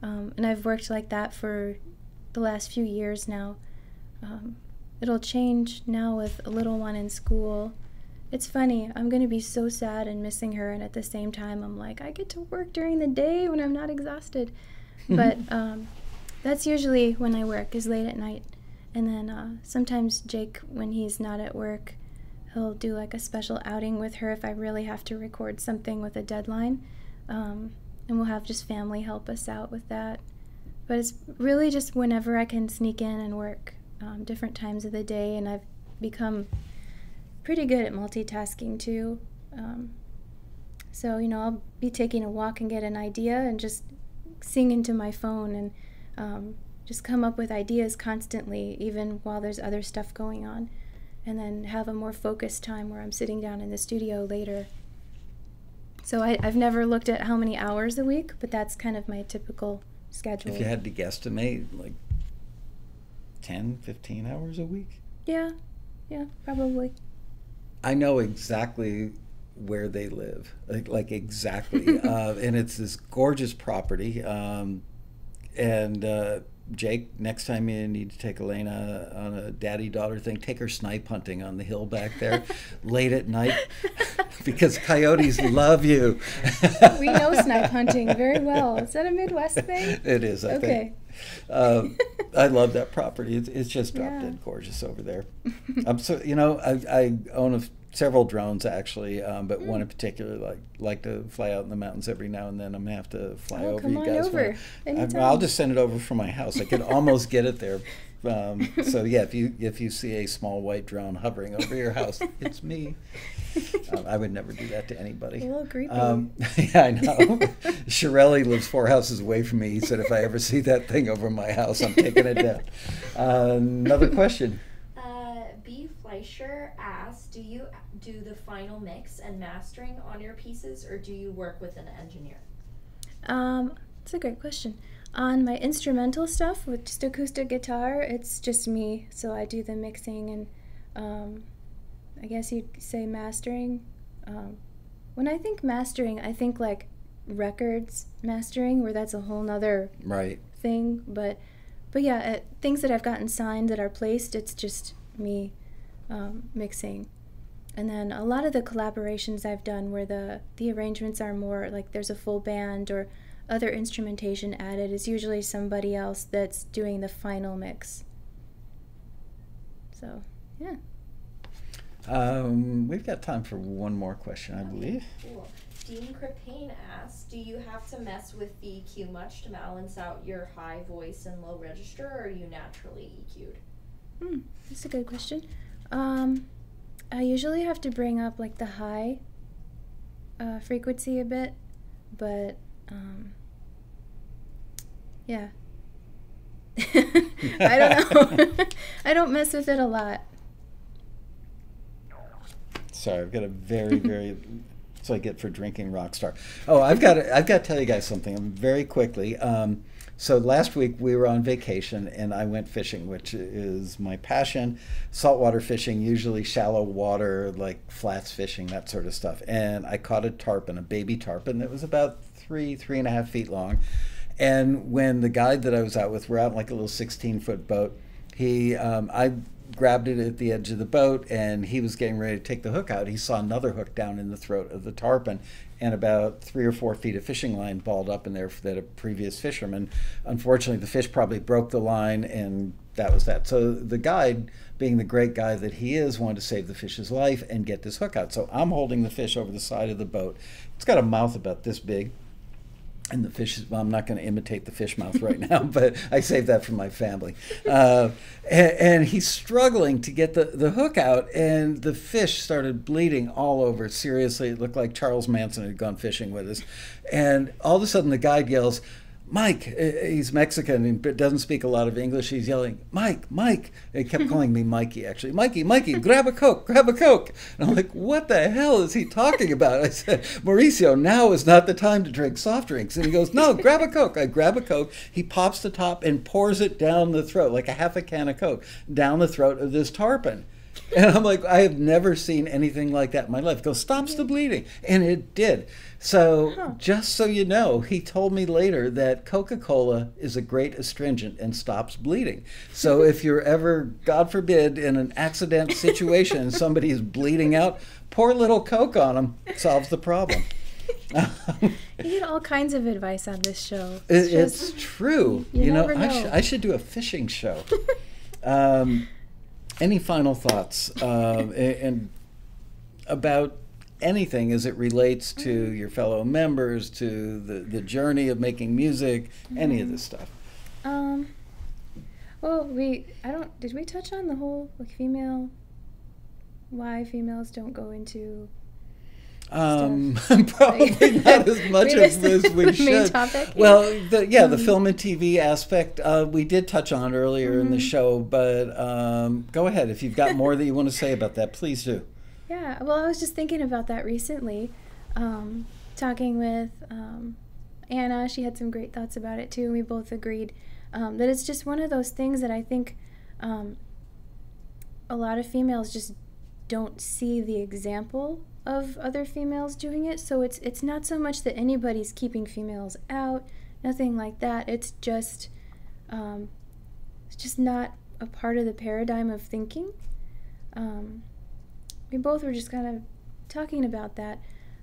And I've worked like that for the last few years now. It'll change now with a little one in school. It's funny, I'm going to be so sad and missing her, and at the same time I'm like, I get to work during the day when I'm not exhausted. But that's usually when I work, is late at night. And then sometimes Jake, when he's not at work, he'll do like a special outing with her if I really have to record something with a deadline. And we'll have just family help us out with that. But it's really just whenever I can sneak in and work, different times of the day, and I've become pretty good at multitasking too. So, I'll be taking a walk and get an idea and just sing into my phone and just come up with ideas constantly, even while there's other stuff going on. and then have a more focused time where I'm sitting down in the studio later. So I've never looked at how many hours a week, but that's kind of my typical schedule. If you had to guesstimate, like 10, 15 hours a week? Yeah, probably. I know exactly where they live, like exactly. And it's this gorgeous property. Jake, next time you need to take Elena on a daddy-daughter thing, take her snipe hunting on the hill back there late at night, because coyotes love you. We know snipe hunting very well. Is that a Midwest thing? It is, I think. I love that property. It's just drop dead gorgeous over there. I own several drones actually, but one in particular, like to fly out in the mountains every now and then. I'm gonna have to fly over you guys. I'll just send it over from my house. I could almost get it there. So yeah, if you see a small white drone hovering over your house, it's me. I would never do that to anybody. A little creepy. Yeah, I know. Shirelli lives 4 houses away from me. He said if I ever see that thing over my house, I'm taking it down. Another question. B. Fleischer asks, do you do the final mix and mastering on your pieces, or do you work with an engineer? That's a great question. On my instrumental stuff with just acoustic guitar, it's just me. So I do the mixing and I guess you'd say mastering. When I think mastering, I think like records mastering, where that's a whole nother thing. But yeah, things that I've gotten signed that are placed, it's just me mixing. And then a lot of the collaborations I've done where the arrangements are more like there's a full band or other instrumentation added, is usually somebody else that's doing the final mix. So, yeah. We've got time for one more question, I believe. Cool. Dean Crepane asks, do you have to mess with the EQ much to balance out your high voice and low register, or are you naturally EQ'd? That's a good question. I usually have to bring up like the high frequency a bit, but yeah. I don't know. I don't mess with it a lot. Sorry, I've got a very, very... So I get for drinking Rockstar. Oh, I've got to tell you guys something very quickly. So last week we were on vacation and I went fishing, which is my passion. Saltwater fishing, usually shallow water, like flats fishing, that sort of stuff. And I caught a tarpon, a baby tarpon that was about 3.5 feet long. And when the guide that I was out with, we're out in like a little 16-foot boat, I grabbed it at the edge of the boat and he was getting ready to take the hook out. He saw another hook down in the throat of the tarpon and about 3 or 4 feet of fishing line balled up in there that a previous fisherman. Unfortunately, the fish probably broke the line and that was that. So the guide, being the great guy that he is, wanted to save the fish's life and get this hook out. So I'm holding the fish over the side of the boat. It's got a mouth about this big. And the fish is, well, I'm not going to imitate the fish mouth right now, but I saved that for my family. And he's struggling to get the hook out, and the fish started bleeding all over. Seriously, it looked like Charles Manson had gone fishing with us. And all of a sudden, the guide yells, "Mike," he's Mexican but doesn't speak a lot of English. He's yelling, "Mike, Mike." He kept calling me Mikey, actually. "Mikey, Mikey, grab a Coke, grab a Coke." And I'm like, what the hell is he talking about? I said, "Mauricio, now is not the time to drink soft drinks." And he goes, "No, grab a Coke." I grab a Coke. He pops the top and pours it down the throat, like a half a can of Coke, down the throat of this tarpon. And I'm like, I have never seen anything like that in my life. Go, "Stops the bleeding." And it did. So just so you know, he told me later that Coca-Cola is a great astringent and stops bleeding. So if you're ever, God forbid, in an accident situation and somebody is bleeding out, pour a little Coke on them. Solves the problem. You get all kinds of advice on this show. It's true. You know, I should do a fishing show. Any final thoughts and about anything as it relates to your fellow members, to the journey of making music, any of this stuff? Well, did we touch on the whole like why females don't go into Probably not as much as we should. Main topic. Well, the film and TV aspect we did touch on earlier in the show, but go ahead. If you've got more that you want to say about that, please do. Yeah, well, I was just thinking about that recently, talking with Anna. She had some great thoughts about it too, and we both agreed that it's just one of those things that I think a lot of females just don't see the example of other females doing it. So it's not so much that anybody's keeping females out, nothing like that. It's just not a part of the paradigm of thinking. We both were just kind of talking about that,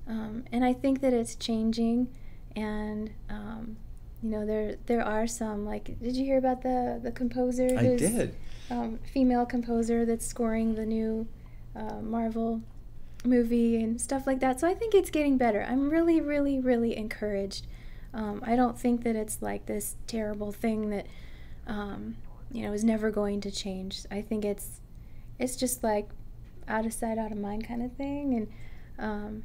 and I think that it's changing. And there are some, like, did you hear about the composer? I did. Female composer that's scoring the new Marvel movie and stuff like that. So I think it's getting better. I'm really, really, really encouraged. I don't think that it's like this terrible thing that is never going to change. I think it's just like out of sight, out of mind kind of thing. And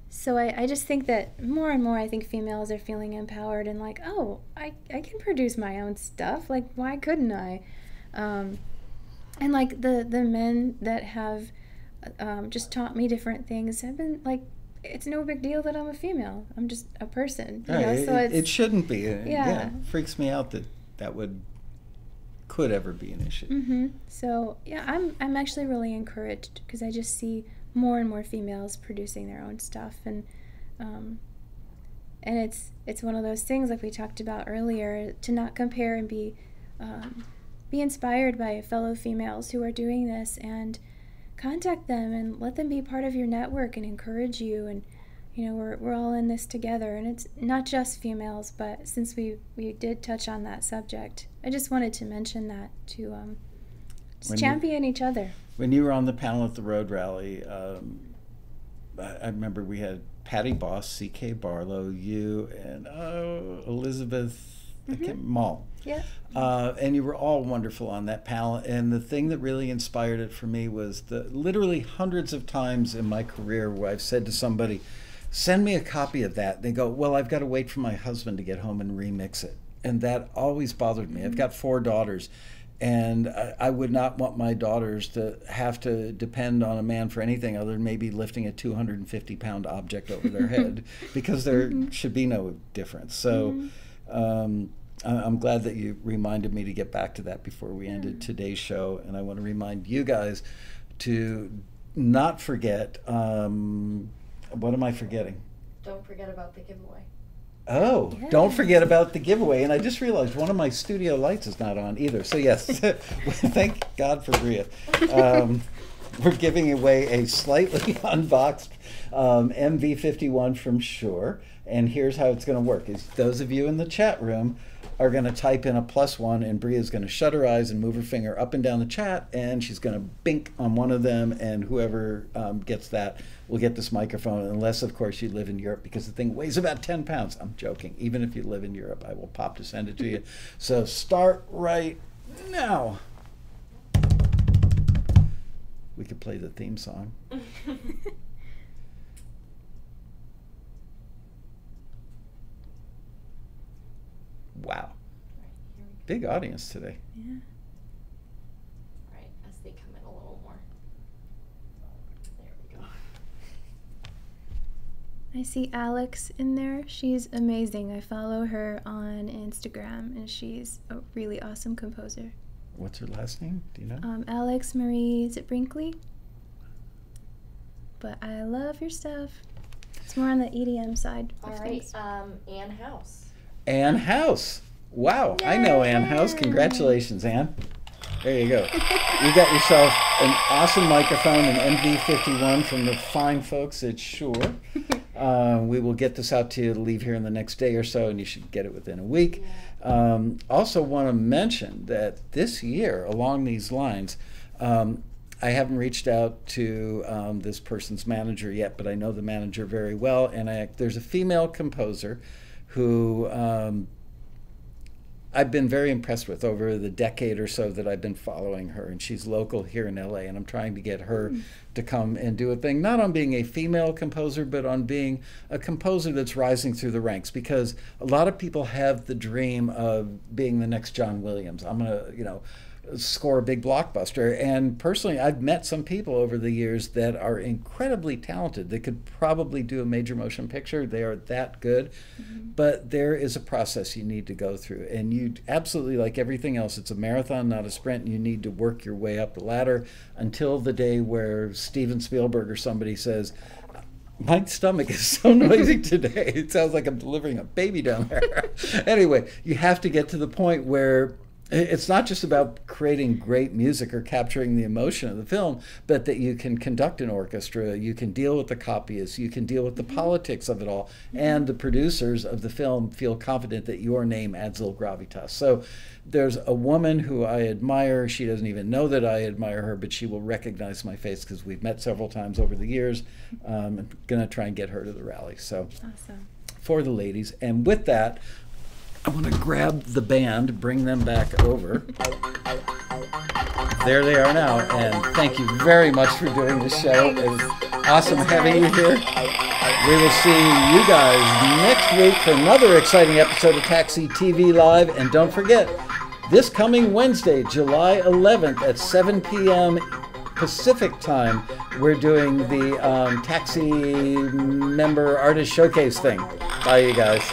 so I just think that more and more I think females are feeling empowered and like, oh, I can produce my own stuff. Like, why couldn't I? And like the men that have just taught me different things have been like, it's no big deal that I'm a female. I'm just a person. You know? So it shouldn't be. Yeah. It freaks me out that could ever be an issue. Mm-hmm. So yeah, I'm actually really encouraged because I just see more and more females producing their own stuff, and it's one of those things like we talked about earlier, to not compare and be inspired by fellow females who are doing this, and contact them and let them be part of your network and encourage you. And we're all in this together, and it's not just females, but since we did touch on that subject, I just wanted to mention that to just champion each other. When you were on the panel at the Road Rally, I remember we had Patty Boss, C.K. Barlow, you, and Elizabeth Mall. Yeah. And you were all wonderful on that panel. And the thing that really inspired it for me was the literally hundreds of times in my career where I've said to somebody, send me a copy of that. They go, well, I've got to wait for my husband to get home and remix it. And that always bothered me. I've got 4 daughters. And I would not want my daughters to have to depend on a man for anything other than maybe lifting a 250-pound object over their head, because there should be no difference. So I'm glad that you reminded me to get back to that before we ended today's show. And I want to remind you guys to not forget, what am I forgetting? Don't forget about the giveaway. Oh, yes. Don't forget about the giveaway. And I just realized one of my studio lights is not on either. So yes, thank God for Bria. We're giving away a slightly unboxed MV51 from Shure. And here's how it's going to work. Is those of you in the chat room are going to type in a +1, and Bria's going to shut her eyes and move her finger up and down the chat, and she's going to bink on one of them, and whoever gets that will get this microphone, unless, of course, you live in Europe, because the thing weighs about 10 pounds. I'm joking. Even if you live in Europe, I will pop to send it to you. So start right now. We could play the theme song. Wow. Big audience today. Yeah. Right, as they come in a little more. There we go. I see Alex in there. She's amazing. I follow her on Instagram, and she's a really awesome composer. What's her last name? Do you know? Alex Marie, is it Brinkley? But I love your stuff. It's more on the EDM side. All right, Ann House. Ann House. Wow, Yay! I know Ann House. Congratulations, Ann. There you go. You got yourself an awesome microphone, an MV51 from the fine folks at Shure. We will get this out to you to leave here in the next day or so, and you should get it within a week. Also want to mention that this year, along these lines, I haven't reached out to this person's manager yet, but I know the manager very well, and there's a female composer who I've been very impressed with over the decade or so that I've been following her, and she's local here in LA, and I'm trying to get her to come and do a thing, not on being a female composer, but on being a composer that's rising through the ranks, because a lot of people have the dream of being the next John Williams. I'm gonna, score a big blockbuster. And personally, I've met some people over the years that are incredibly talented. They could probably do a major motion picture. They are that good. But there is a process you need to go through. And you absolutely, like everything else, it's a marathon, not a sprint. You need to work your way up the ladder until the day where Steven Spielberg or somebody says, my stomach is so noisy today. It sounds like I'm delivering a baby down there. Anyway, you have to get to the point where it's not just about creating great music or capturing the emotion of the film, but that you can conduct an orchestra, you can deal with the copyists, you can deal with the politics of it all, and the producers of the film feel confident that your name adds a little gravitas. So there's a woman who I admire. She doesn't even know that I admire her, but she will recognize my face because we've met several times over the years. I'm going to try and get her to the rally. So Awesome. For the ladies. And with that, I want to grab the band, bring them back over. There they are now, and thank you very much for doing this show. It was awesome having you here. We will see you guys next week for another exciting episode of Taxi TV Live. And don't forget, this coming Wednesday, July 11th at 7 p.m. Pacific time, we're doing the Taxi Member Artist Showcase thing. Bye, you guys.